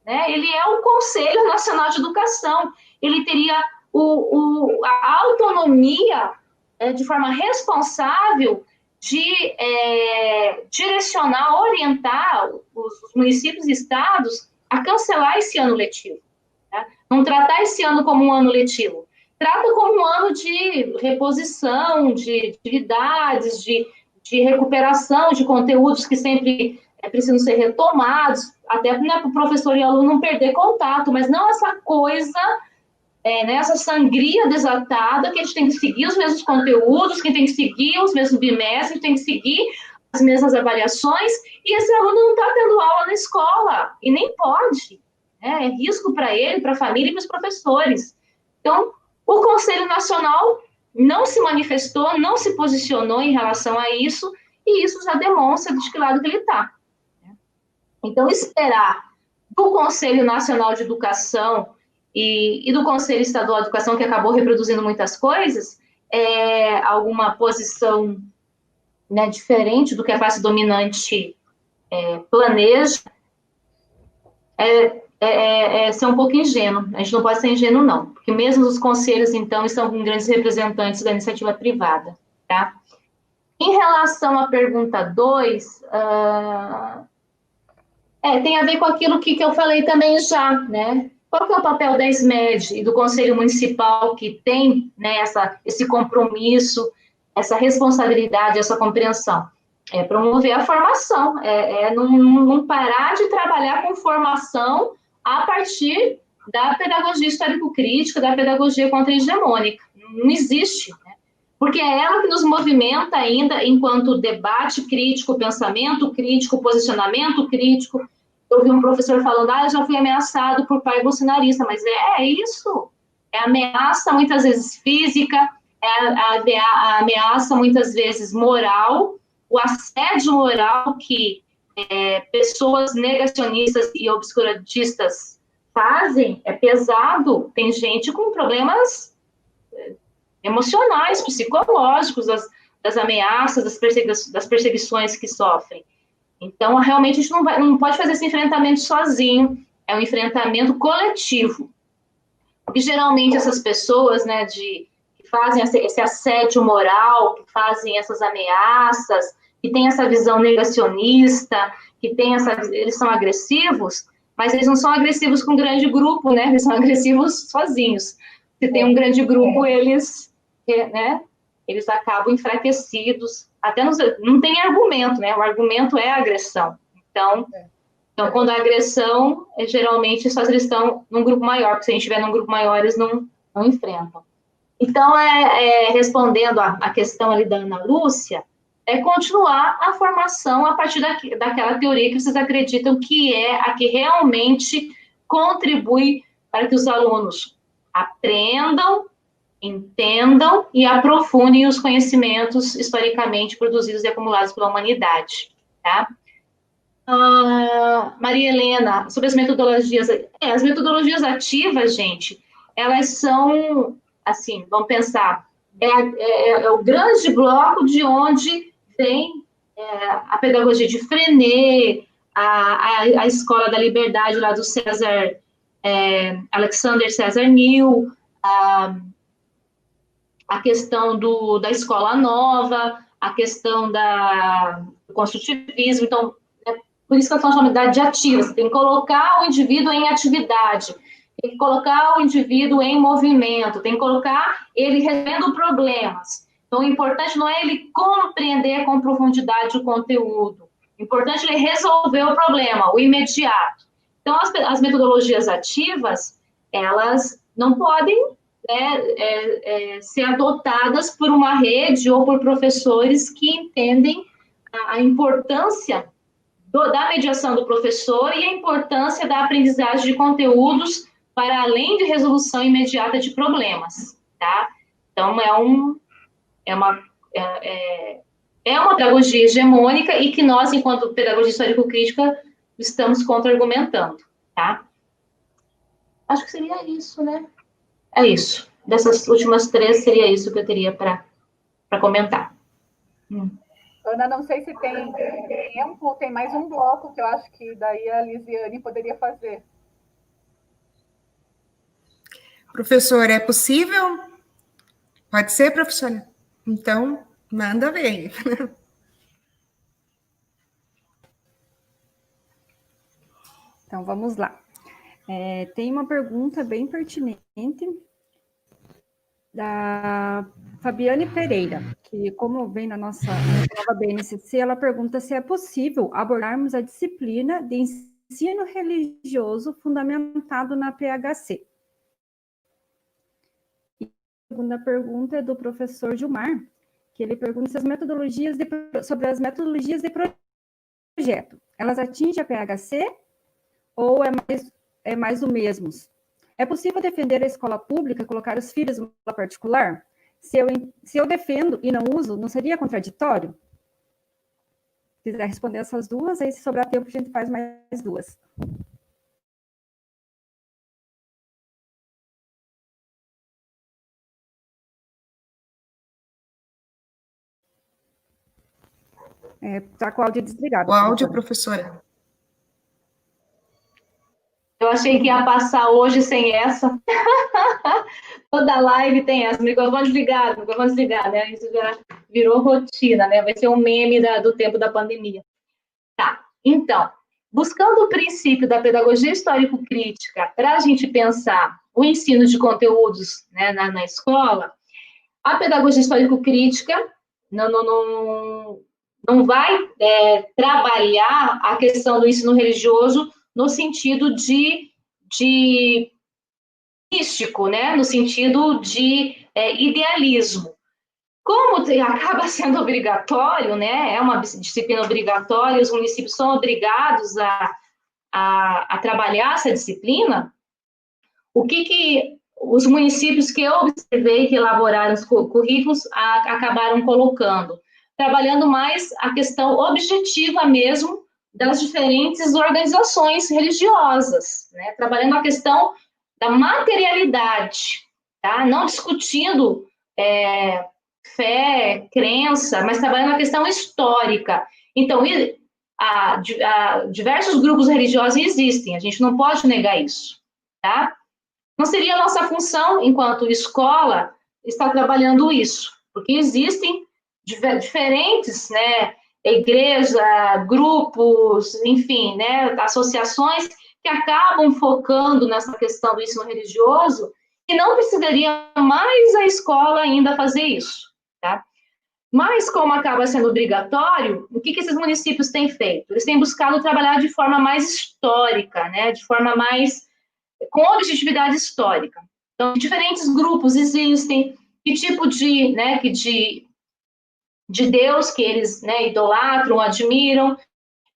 né? Ele é o Conselho Nacional de Educação, ele teria a autonomia de forma responsável de direcionar, orientar os municípios e estados a cancelar esse ano letivo. Tá? Não tratar esse ano como um ano letivo, trata como um ano de reposição, de atividades, de recuperação de conteúdos que sempre precisam ser retomados, até para o professor e aluno não perder contato, mas não essa coisa, essa sangria desatada, que a gente tem que seguir os mesmos conteúdos, que tem que seguir os mesmos bimestres, tem que seguir as mesmas avaliações, e esse aluno não está tendo aula na escola, e nem pode. É risco para ele, para a família e para os professores. Então, o Conselho Nacional não se manifestou, não se posicionou em relação a isso, e isso já demonstra de que lado que ele está. Então, esperar do Conselho Nacional de Educação e do Conselho Estadual de Educação, que acabou reproduzindo muitas coisas, alguma posição, né, diferente do que a classe dominante planeja, ser um pouco ingênuo. A gente não pode ser ingênuo, não, porque mesmo os conselhos, então, estão com grandes representantes da iniciativa privada, tá? Em relação à pergunta 2, tem a ver com aquilo que eu falei também já, né? Qual que é o papel da SMED e do Conselho Municipal, que tem, né, esse compromisso, essa responsabilidade, essa compreensão? Promover a formação, não parar de trabalhar com formação a partir da pedagogia histórico-crítica, da pedagogia contra-hegemônica. Não existe, né? Porque é ela que nos movimenta ainda enquanto debate crítico, pensamento crítico, posicionamento crítico. Eu vi um professor falando, eu já fui ameaçado por pai bolsonarista, mas é isso. É ameaça, muitas vezes física, a ameaça, muitas vezes moral, o assédio moral que pessoas negacionistas e obscurantistas fazem é pesado. Tem gente com problemas emocionais, psicológicos, das ameaças, das perseguições que sofrem. Então, realmente, a gente não pode fazer esse enfrentamento sozinho, é um enfrentamento coletivo. Porque, geralmente, essas pessoas, né, que fazem esse assédio moral, que fazem essas ameaças, que têm essa visão negacionista, eles são agressivos, mas eles não são agressivos com um grande grupo, né? Eles são agressivos sozinhos. Se tem um grande grupo, eles acabam enfraquecidos, não tem argumento, né? O argumento é a agressão. Então, quando a agressão, geralmente, só eles estão num grupo maior, porque se a gente estiver num grupo maior, eles não enfrentam. Então, respondendo a questão ali da Ana Lúcia, continuar a formação a partir daquela teoria que vocês acreditam que é a que realmente contribui para que os alunos aprendam, entendam e aprofundem os conhecimentos historicamente produzidos e acumulados pela humanidade, tá? Maria Helena, sobre as metodologias ativas, gente, elas são, assim, vamos pensar, é o grande bloco de onde vem a pedagogia de Freinet, a Escola da Liberdade lá do César, Alexander César Neal, a questão da escola nova, a questão do construtivismo. Então, por isso que eu estou chamando de ativa. Você tem que colocar o indivíduo em atividade, tem que colocar o indivíduo em movimento, tem que colocar ele resolvendo problemas. Então, o importante não é ele compreender com profundidade o conteúdo. O importante é ele resolver o problema, o imediato. Então, as metodologias ativas, elas não podem ser adotadas por uma rede ou por professores que entendem a importância da mediação do professor e a importância da aprendizagem de conteúdos para além de resolução imediata de problemas, tá? Então, é uma pedagogia hegemônica e que nós, enquanto pedagogia histórico-crítica, estamos contra-argumentando, tá? Acho que seria isso, né? É isso. Dessas últimas 3, seria isso que eu teria para comentar. Ana, não sei se tem tempo, tem mais um bloco que eu acho que daí a Lisiane poderia fazer. Professora, é possível? Pode ser, professora? Então, manda ver. Então, vamos lá. Tem uma pergunta bem pertinente da Fabiane Pereira, que, como vem na nossa nova BNCC, ela pergunta se é possível abordarmos a disciplina de ensino religioso fundamentado na PHC. E a segunda pergunta é do professor Gilmar, que ele pergunta se sobre as metodologias de projeto. Elas atingem a PHC ou é mais o mesmo? É possível defender a escola pública e colocar os filhos na escola particular? Se eu defendo e não uso, não seria contraditório? Se quiser responder essas duas, aí se sobrar tempo, a gente faz mais duas. Está com o áudio desligado. O áudio, professora. Eu achei que ia passar hoje sem essa. Toda live tem essa, microfone desligado, né? Isso já virou rotina, né? Vai ser um meme do tempo da pandemia. Tá, então, buscando o princípio da pedagogia histórico-crítica para a gente pensar o ensino de conteúdos, né, na escola, a pedagogia histórico-crítica não vai trabalhar a questão do ensino religioso no sentido de místico, né? No sentido de idealismo. Como acaba sendo obrigatório, né? É uma disciplina obrigatória, os municípios são obrigados a trabalhar essa disciplina, o que os municípios que eu observei que elaboraram os currículos acabaram colocando? Trabalhando mais a questão objetiva mesmo das diferentes organizações religiosas, né? Trabalhando a questão da materialidade, tá? Não discutindo fé, crença, mas trabalhando a questão histórica. Então, diversos grupos religiosos existem, a gente não pode negar isso, tá? Não seria a nossa função, enquanto escola, estar trabalhando isso, porque existem diferentes, né, igreja, grupos, enfim, né, associações que acabam focando nessa questão do ensino religioso e não precisaria mais a escola ainda fazer isso, tá? Mas, como acaba sendo obrigatório, o que esses municípios têm feito? Eles têm buscado trabalhar de forma mais histórica, né, de forma mais com objetividade histórica. Então, diferentes grupos existem, que tipo de Deus que eles, né, idolatram, admiram,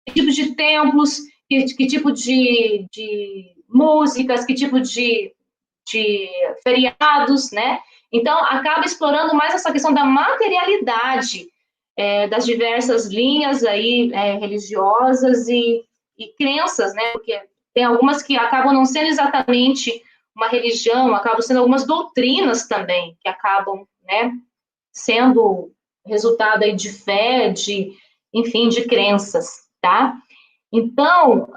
que tipo de templos, que tipo de músicas, que tipo de feriados, né? Então, acaba explorando mais essa questão da materialidade das diversas linhas aí, religiosas e crenças, né? Porque tem algumas que acabam não sendo exatamente uma religião, acabam sendo algumas doutrinas também, que acabam, né, sendo resultado aí de fé, enfim, de crenças, tá? Então,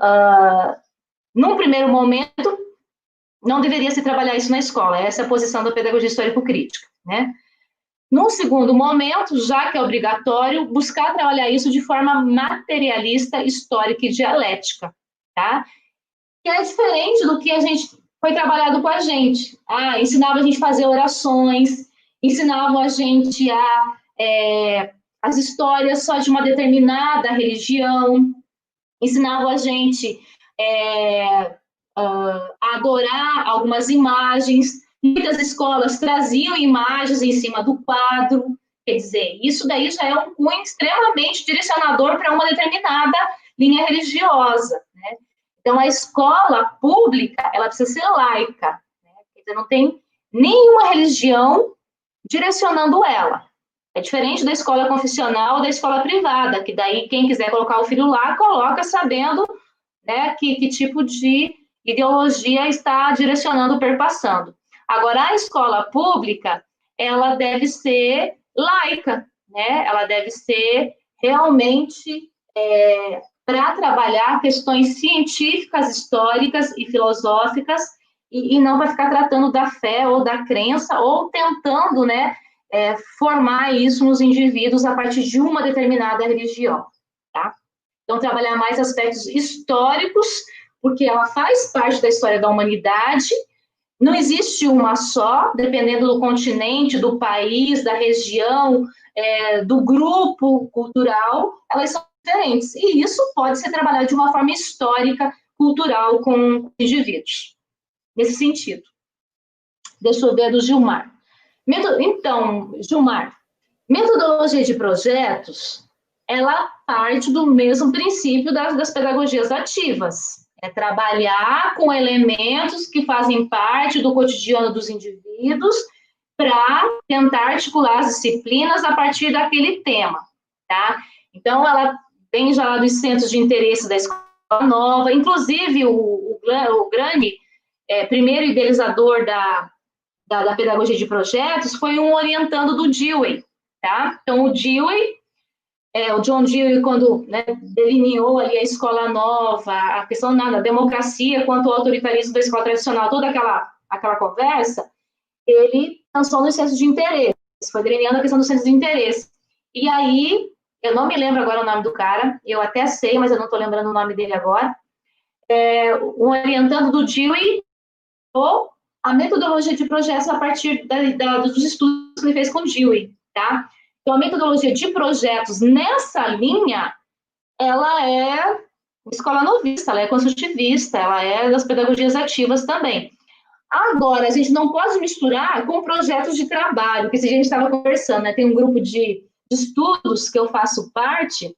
num primeiro momento, não deveria se trabalhar isso na escola, essa é a posição da pedagogia histórico-crítica, né? Num segundo momento, já que é obrigatório, buscar trabalhar isso de forma materialista, histórica e dialética, tá? Que é diferente do que a gente foi trabalhado com a gente. Ensinava a gente a fazer orações, ensinavam a gente as histórias só de uma determinada religião, ensinavam a gente a adorar algumas imagens. Muitas escolas traziam imagens em cima do quadro, quer dizer, isso daí já é um cunho extremamente direcionador para uma determinada linha religiosa, né? Então, a escola pública, ela precisa ser laica, né? Quer dizer, não tem nenhuma religião direcionando ela. É diferente da escola confessional ou da escola privada, que daí quem quiser colocar o filho lá, coloca sabendo, né, que tipo de ideologia está direcionando, perpassando. Agora, a escola pública, ela deve ser laica, né? Ela deve ser realmente para trabalhar questões científicas, históricas e filosóficas, e não para ficar tratando da fé ou da crença, ou tentando, né, formar isso nos indivíduos a partir de uma determinada religião, tá? Então, trabalhar mais aspectos históricos, porque ela faz parte da história da humanidade. Não existe uma só, dependendo do continente, do país, da região, do grupo cultural, elas são diferentes. E isso pode ser trabalhado de uma forma histórica, cultural, com indivíduos. Nesse sentido. Deixa eu ver do Gilmar. Então, Gilmar, metodologia de projetos, ela parte do mesmo princípio das pedagogias ativas. É trabalhar com elementos que fazem parte do cotidiano dos indivíduos para tentar articular as disciplinas a partir daquele tema, tá? Então, ela vem já lá dos centros de interesse da escola nova, inclusive o Grani, primeiro idealizador da pedagogia de projetos, foi um orientando do Dewey, tá? Então, o Dewey, o John Dewey, quando, né, delineou ali a escola nova, a questão da democracia quanto ao autoritarismo da escola tradicional, toda aquela conversa, ele pensou nos centros de interesse, foi delineando a questão dos centros de interesse. E aí, eu não me lembro agora o nome do cara, eu até sei, mas eu não estou lembrando o nome dele agora, o orientando do Dewey, ou a metodologia de projetos a partir dos estudos que ele fez com o Dewey, tá? Então, a metodologia de projetos nessa linha, ela é escola novista, ela é construtivista, ela é das pedagogias ativas também. Agora, a gente não pode misturar com projetos de trabalho, que a gente estava conversando, né? Tem um grupo de estudos que eu faço parte,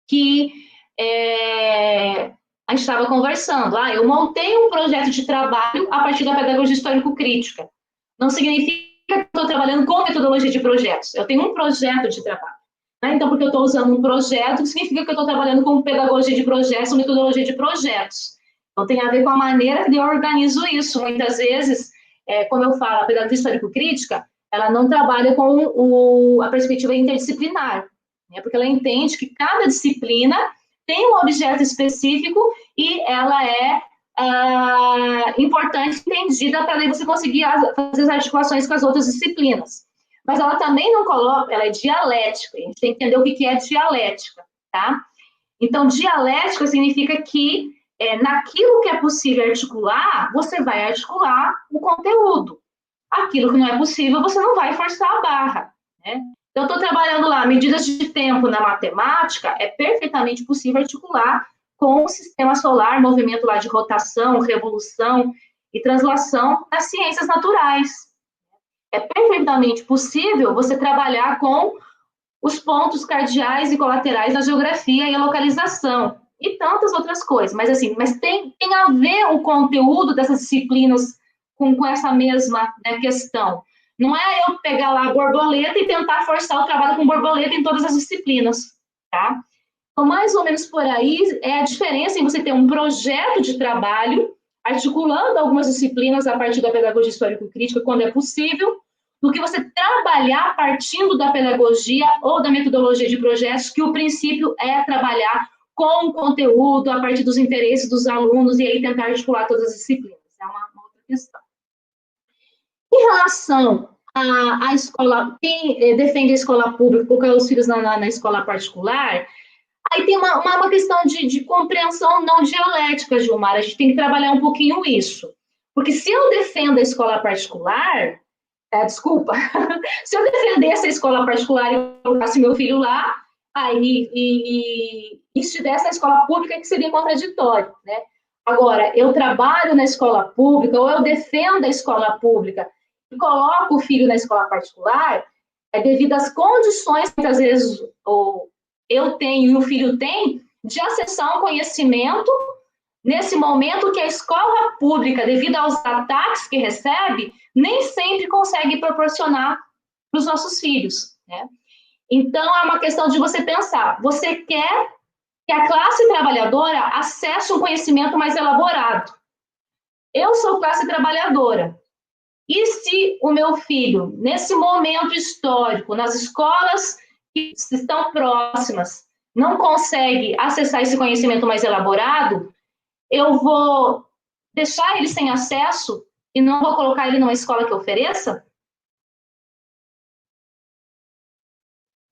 que a gente estava conversando. Eu montei um projeto de trabalho a partir da pedagogia histórico-crítica. Não significa que eu estou trabalhando com metodologia de projetos. Eu tenho um projeto de trabalho. Né? Então, porque eu estou usando um projeto, significa que eu estou trabalhando com pedagogia de projetos ou metodologia de projetos. Então, tem a ver com a maneira que eu organizo isso. Muitas vezes, como eu falo, a pedagogia histórico-crítica, ela não trabalha com a perspectiva interdisciplinar, né? Porque ela entende que cada disciplina tem um objeto específico e ela é importante, entendida, para você conseguir fazer as articulações com as outras disciplinas. Mas ela também não coloca, ela é dialética, a gente tem que entender o que é dialética, tá? Então, dialética significa que naquilo que é possível articular, você vai articular o conteúdo. Aquilo que não é possível, você não vai forçar a barra, né? Então, eu estou trabalhando lá, medidas de tempo na matemática, é perfeitamente possível articular com o sistema solar, movimento lá de rotação, revolução e translação das ciências naturais. É perfeitamente possível você trabalhar com os pontos cardeais e colaterais da geografia e a localização, e tantas outras coisas, mas tem a ver o conteúdo dessas disciplinas com essa mesma, né, questão. Não é eu pegar lá a borboleta e tentar forçar o trabalho com borboleta em todas as disciplinas, tá? Então, mais ou menos por aí é a diferença em você ter um projeto de trabalho, articulando algumas disciplinas a partir da pedagogia histórico-crítica, quando é possível, do que você trabalhar partindo da pedagogia ou da metodologia de projetos, que o princípio é trabalhar com o conteúdo, a partir dos interesses dos alunos, e aí tentar articular todas as disciplinas. É uma outra questão. Em relação à escola, quem defende a escola pública, colocar os filhos na escola particular, aí tem uma questão de compreensão não dialética, Gilmar. A gente tem que trabalhar um pouquinho isso. Porque se eu defendo a escola particular, desculpa, se eu defendesse a escola particular e eu colocasse meu filho lá, aí e estivesse na escola pública, que seria contraditório, né? Agora, eu trabalho na escola pública, ou eu defendo a escola pública e coloco o filho na escola particular, devido às condições que, às vezes, eu tenho e o filho tem, de acessar um conhecimento nesse momento que a escola pública, devido aos ataques que recebe, nem sempre consegue proporcionar para os nossos filhos, né? Então, é uma questão de você pensar, você quer que a classe trabalhadora acesse um conhecimento mais elaborado. Eu sou classe trabalhadora. E se o meu filho, nesse momento histórico, nas escolas que estão próximas, não consegue acessar esse conhecimento mais elaborado, eu vou deixar ele sem acesso e não vou colocar ele numa escola que ofereça?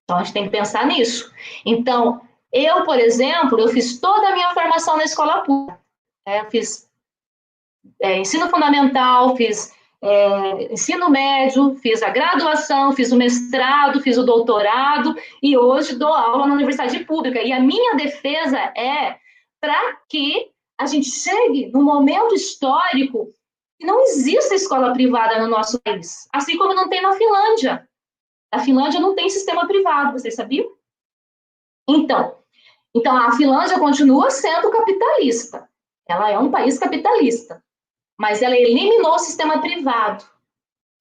Então, a gente tem que pensar nisso. Então, eu, por exemplo, eu fiz toda a minha formação na escola pública. Eu fiz ensino fundamental, fiz ensino médio, fiz a graduação, fiz o mestrado, fiz o doutorado e hoje dou aula na universidade pública. E a minha defesa é para que a gente chegue num momento histórico que não exista escola privada no nosso país, assim como não tem na Finlândia. A Finlândia não tem sistema privado, vocês sabiam? Então a Finlândia continua sendo capitalista. Ela é um país capitalista, mas ela eliminou o sistema privado,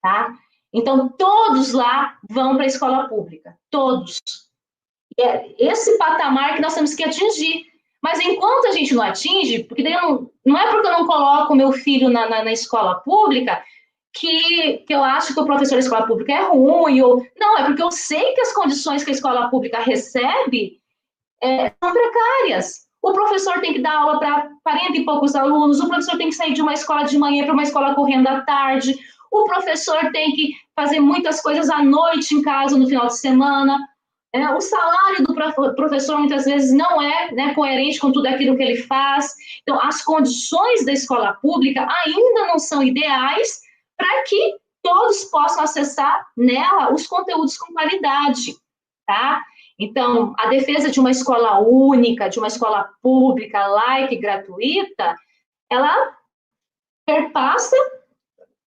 tá? Então, todos lá vão para a escola pública, todos. É esse patamar que nós temos que atingir. Mas enquanto a gente não atinge, porque daí não é porque eu não coloco o meu filho na escola pública que eu acho que o professor da escola pública é ruim, não, é porque eu sei que as condições que a escola pública recebe são precárias. O professor tem que dar aula para 40 e poucos alunos, o professor tem que sair de uma escola de manhã para uma escola correndo à tarde, o professor tem que fazer muitas coisas à noite em casa, no final de semana. O salário do professor, muitas vezes, não é coerente com tudo aquilo que ele faz. Então, as condições da escola pública ainda não são ideais para que todos possam acessar nela os conteúdos com qualidade, tá? Então, a defesa de uma escola única, de uma escola pública, laica e gratuita, ela perpassa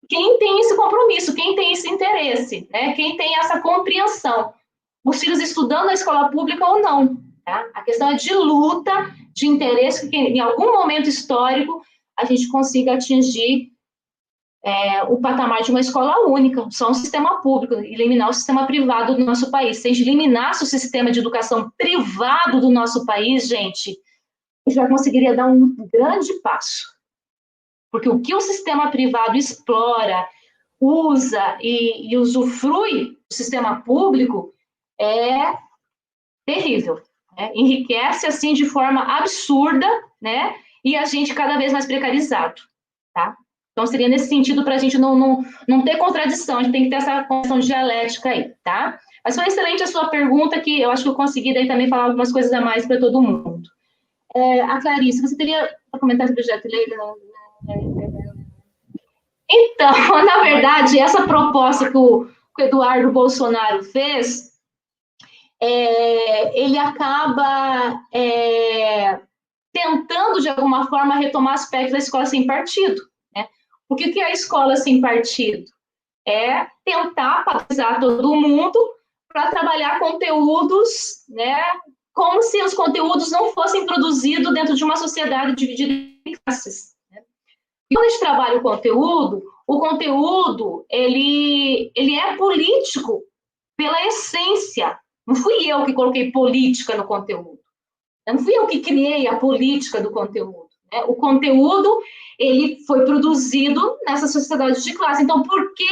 quem tem esse compromisso, quem tem esse interesse, né? Quem tem essa compreensão. Os filhos estudando na escola pública ou não, tá? A questão é de luta, de interesse, que em algum momento histórico a gente consiga atingir o patamar de uma escola única, só um sistema público, eliminar o sistema privado do nosso país. Se a gente eliminasse o sistema de educação privado do nosso país, gente, a gente já conseguiria dar um grande passo. Porque o que o sistema privado explora, usa e usufrui do sistema público é terrível. Enriquece, assim, de forma absurda, né? E a gente cada vez mais precarizado, tá? Então, seria nesse sentido para a gente não ter contradição, a gente tem que ter essa questão dialética aí, tá? Mas foi excelente a sua pergunta, que eu acho que eu consegui daí também falar algumas coisas a mais para todo mundo. A Clarice, você teria para comentar sobre o projeto de lei? Então, na verdade, essa proposta que o Eduardo Bolsonaro fez, ele acaba tentando, de alguma forma, retomar aspectos da escola sem partido. O que é a escola sem partido? É tentar padronizar todo mundo para trabalhar conteúdos, né, como se os conteúdos não fossem produzidos dentro de uma sociedade dividida em classes. Né? E quando a gente trabalha o conteúdo, o conteúdo, ele é político pela essência. Não fui eu que coloquei política no conteúdo. Não fui eu que criei a política do conteúdo. Né? O conteúdo, ele foi produzido nessa sociedade de classe. Então, por que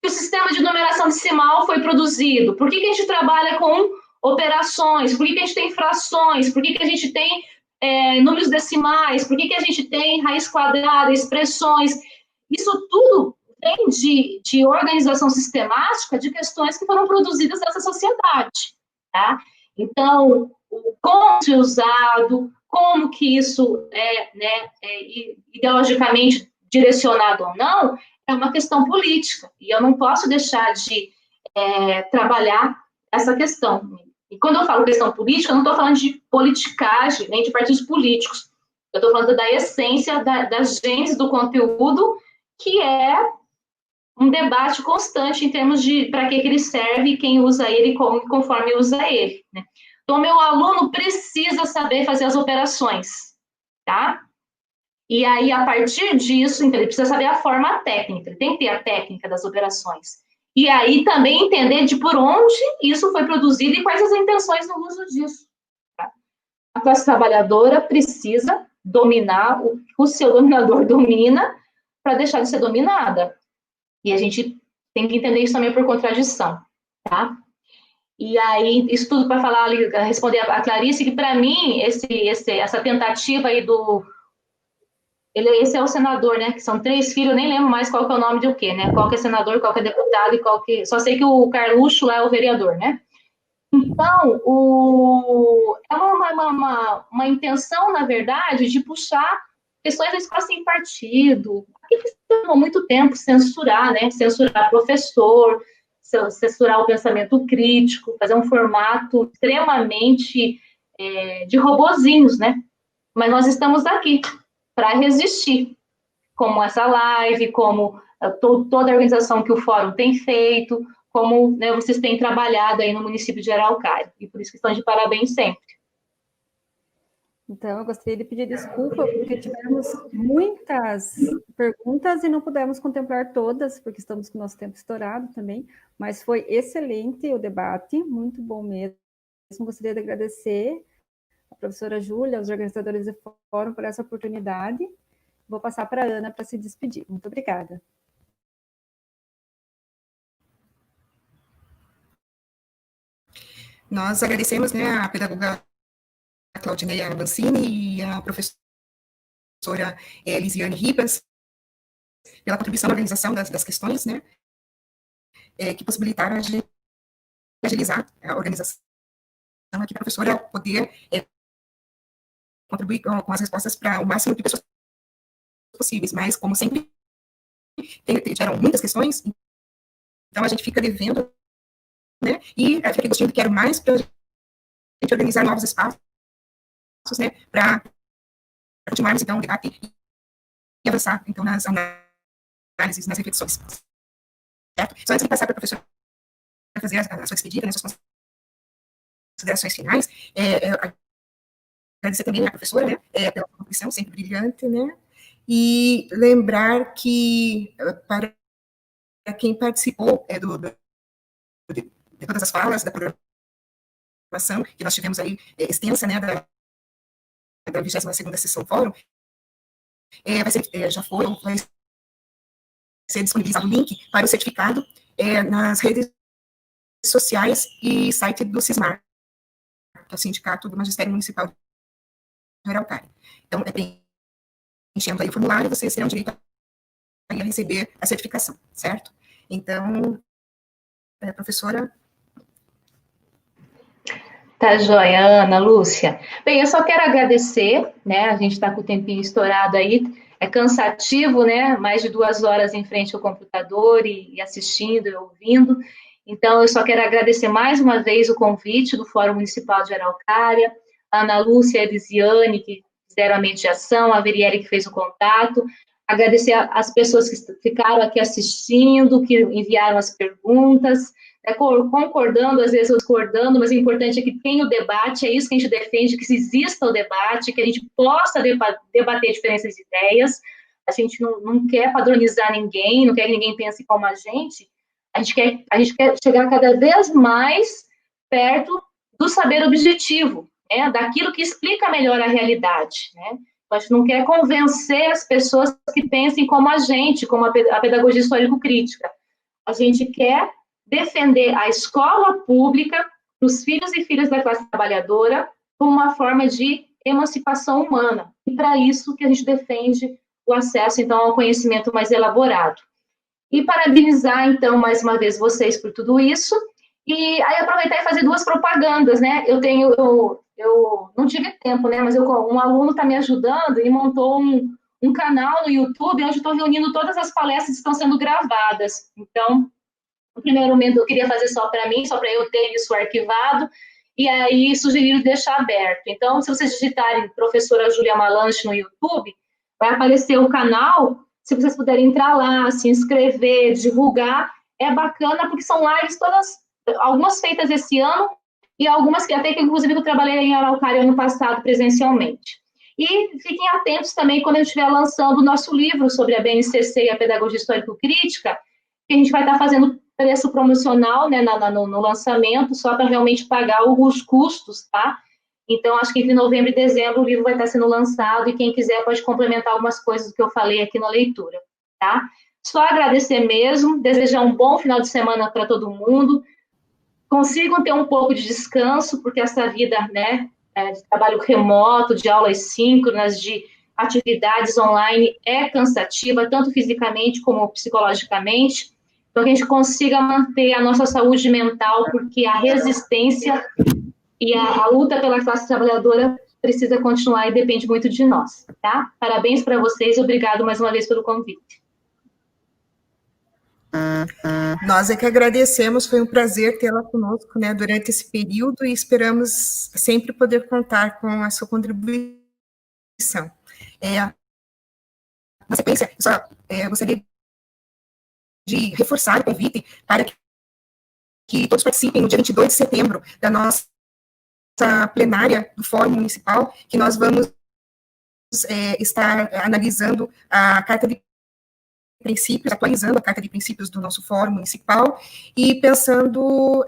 o sistema de numeração decimal foi produzido? Por que a gente trabalha com operações? Por que a gente tem frações? Por que a gente tem números decimais? Por que a gente tem raiz quadrada, expressões? Isso tudo vem de organização sistemática de questões que foram produzidas nessa sociedade. Tá? Então, como ser usado, como que isso ideologicamente direcionado ou não, é uma questão política, e eu não posso deixar de trabalhar essa questão. E quando eu falo questão política, eu não estou falando de politicagem, nem de partidos políticos, eu estou falando da essência, da gênese do conteúdo, que é um debate constante em termos de para que ele serve, quem usa ele, conforme usa ele. Né? Então, meu aluno precisa saber fazer as operações, tá? E aí, a partir disso, então, ele precisa saber a forma técnica, ele tem que ter a técnica das operações. E aí, também entender de por onde isso foi produzido e quais as intenções no uso disso. Tá? A classe trabalhadora precisa dominar o seu dominador domina para deixar de ser dominada. E a gente tem que entender isso também por contradição, tá? E aí, isso tudo para falar, responder a Clarice, que para mim, essa tentativa aí esse é o senador, né, que são 3 filhos, eu nem lembro mais qual que é o nome de o quê, né, qual que é senador, qual que é deputado, e qual que... Só sei que o Carluxo é o vereador, né? Então, é uma intenção, na verdade, de puxar questões da escola sem partido, que há muito tempo censurar, né, censurar professor, censurar o pensamento crítico, fazer um formato extremamente de robozinhos, né? Mas nós estamos aqui para resistir, como essa live, como toda a organização que o Fórum tem feito, como né, vocês têm trabalhado aí no município de Araucária, e por isso que estão de parabéns sempre. Então, eu gostaria de pedir desculpa, porque tivemos muitas perguntas e não pudemos contemplar todas, porque estamos com o nosso tempo estourado também, mas foi excelente o debate, muito bom mesmo. Gostaria de agradecer a professora Júlia, aos organizadores do fórum por essa oportunidade. Vou passar para a Ana para se despedir. Muito obrigada. Nós agradecemos, né, a pedagoga Claudineia Bancini e a professora Lisiane Ribas pela contribuição na organização das questões, né, que possibilitaram a gente agilizar a organização aqui para a professora poder contribuir com as respostas para o máximo de pessoas possíveis, mas como sempre tiveram muitas questões, então a gente fica devendo, né, e fica gostando, quero mais para a gente organizar novos espaços, né, para continuarmos, então, o debate e avançar, então, nas análises, nas reflexões. Certo? Só antes de passar para a professora fazer a sua despedida, né, suas considerações finais, agradecer também a professora, né, pela contribuição sempre brilhante, né, e lembrar que, para quem participou de todas as falas da programação que nós tivemos aí, extensa, né, da 22ª sessão do Fórum, vai ser disponibilizado o link para o certificado nas redes sociais e site do Cismar, que é o Sindicato do Magistério Municipal de Araucária. Então, preenchendo aí o formulário, vocês terão direito a receber a certificação, certo? Então, professora... Tá joia, Ana, Lúcia. Bem, eu só quero agradecer, né, a gente está com o tempinho estourado aí, é cansativo, né, mais de 2 horas em frente ao computador e assistindo e ouvindo, então eu só quero agradecer mais uma vez o convite do Fórum Municipal de Araucária, a Ana Lúcia e a Elisiane, que fizeram a mediação, a Veriere que fez o contato, agradecer as pessoas que ficaram aqui assistindo, que enviaram as perguntas, concordando, às vezes discordando, mas o importante é que tenha o debate, é isso que a gente defende, que exista o debate, que a gente possa debater diferenças de ideias, a gente não quer padronizar ninguém, não quer que ninguém pense como a gente quer chegar cada vez mais perto do saber objetivo, né, daquilo que explica melhor a realidade, né? A gente não quer convencer as pessoas que pensem como a gente, como a pedagogia histórico-crítica. A gente quer defender a escola pública dos filhos e filhas da classe trabalhadora como uma forma de emancipação humana. E para isso que a gente defende o acesso, então, ao conhecimento mais elaborado. E parabenizar, então, mais uma vez vocês por tudo isso. E aí aproveitar e fazer 2 propagandas, né? Eu não tive tempo, né? Mas um aluno está me ajudando e montou um canal no YouTube onde estou reunindo todas as palestras que estão sendo gravadas. Então, no primeiro momento eu queria fazer só para mim, só para eu ter isso arquivado, e aí sugeriram deixar aberto. Então, se vocês digitarem professora Júlia Malanche no YouTube, vai aparecer o canal. Se vocês puderem entrar lá, se inscrever, divulgar, é bacana, porque são lives todas, algumas feitas esse ano, e algumas que até que, inclusive, eu trabalhei em Araucária ano passado, presencialmente. E fiquem atentos também quando a gente estiver lançando o nosso livro sobre a BNCC e a pedagogia histórico-crítica, que a gente vai estar fazendo preço promocional, né, no lançamento, só para realmente pagar os custos, tá? Então, acho que entre novembro e dezembro o livro vai estar sendo lançado e quem quiser pode complementar algumas coisas do que eu falei aqui na leitura, tá? Só agradecer mesmo, desejar um bom final de semana para todo mundo, consigam ter um pouco de descanso, porque essa vida, né, de trabalho remoto, de aulas síncronas, de atividades online é cansativa, tanto fisicamente como psicologicamente, então que a gente consiga manter a nossa saúde mental, porque a resistência e a luta pela classe trabalhadora precisa continuar e depende muito de nós, tá? Parabéns para vocês, obrigado mais uma vez pelo convite. Nós é que agradecemos, foi um prazer tê-la conosco, né, durante esse período e esperamos sempre poder contar com a sua contribuição. Na sequência, só gostaria de reforçar o convite para que todos participem no dia 22 de setembro da nossa plenária do Fórum Municipal, que nós vamos estar analisando a Carta de Princípios, atualizando a Carta de Princípios do nosso Fórum Municipal e pensando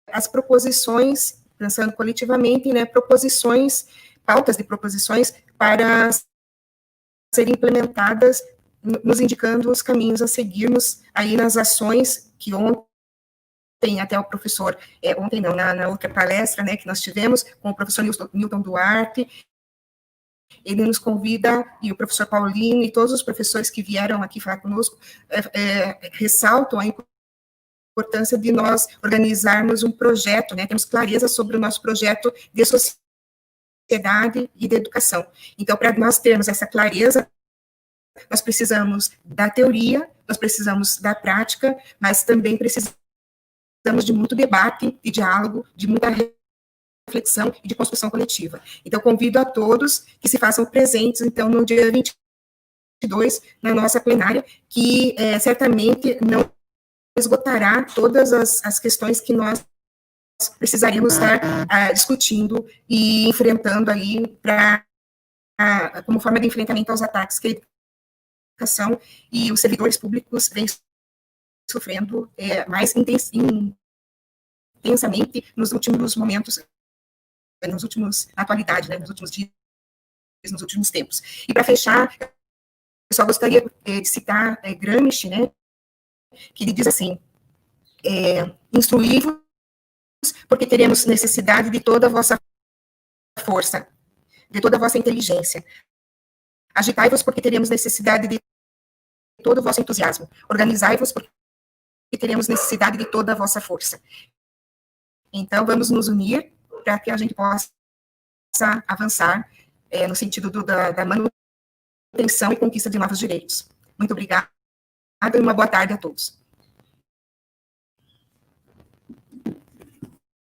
as proposições, pensando coletivamente, né, pautas de proposições para serem implementadas, nos indicando os caminhos a seguirmos aí nas ações que ontem, até o professor, ontem não, na outra palestra, né, que nós tivemos com o professor Newton Duarte, ele nos convida, e o professor Paulinho, e todos os professores que vieram aqui falar conosco, ressaltam a importância de nós organizarmos um projeto, né, temos clareza sobre o nosso projeto de sociedade e de educação. Então, para nós termos essa clareza, nós precisamos da teoria, nós precisamos da prática, mas também precisamos de muito debate e diálogo, de muita reflexão e de construção coletiva. Então, convido a todos que se façam presentes, então, no dia 22, na nossa plenária, que certamente não esgotará todas as questões que nós precisaríamos estar discutindo e enfrentando aí como forma de enfrentamento aos ataques que a educação e os servidores públicos vêm sofrendo mais intensamente nos últimos momentos, na atualidade, né, nos últimos dias, nos últimos tempos. E para fechar, eu só gostaria de citar Gramsci, né, que ele diz assim, instruí-vos porque teremos necessidade de toda a vossa força, de toda a vossa inteligência. Agitai-vos porque teremos necessidade de todo o vosso entusiasmo. Organizai-vos porque teremos necessidade de toda a vossa força. Então, vamos nos unir para que a gente possa avançar no sentido da manutenção e conquista de novos direitos. Muito obrigada e uma boa tarde a todos.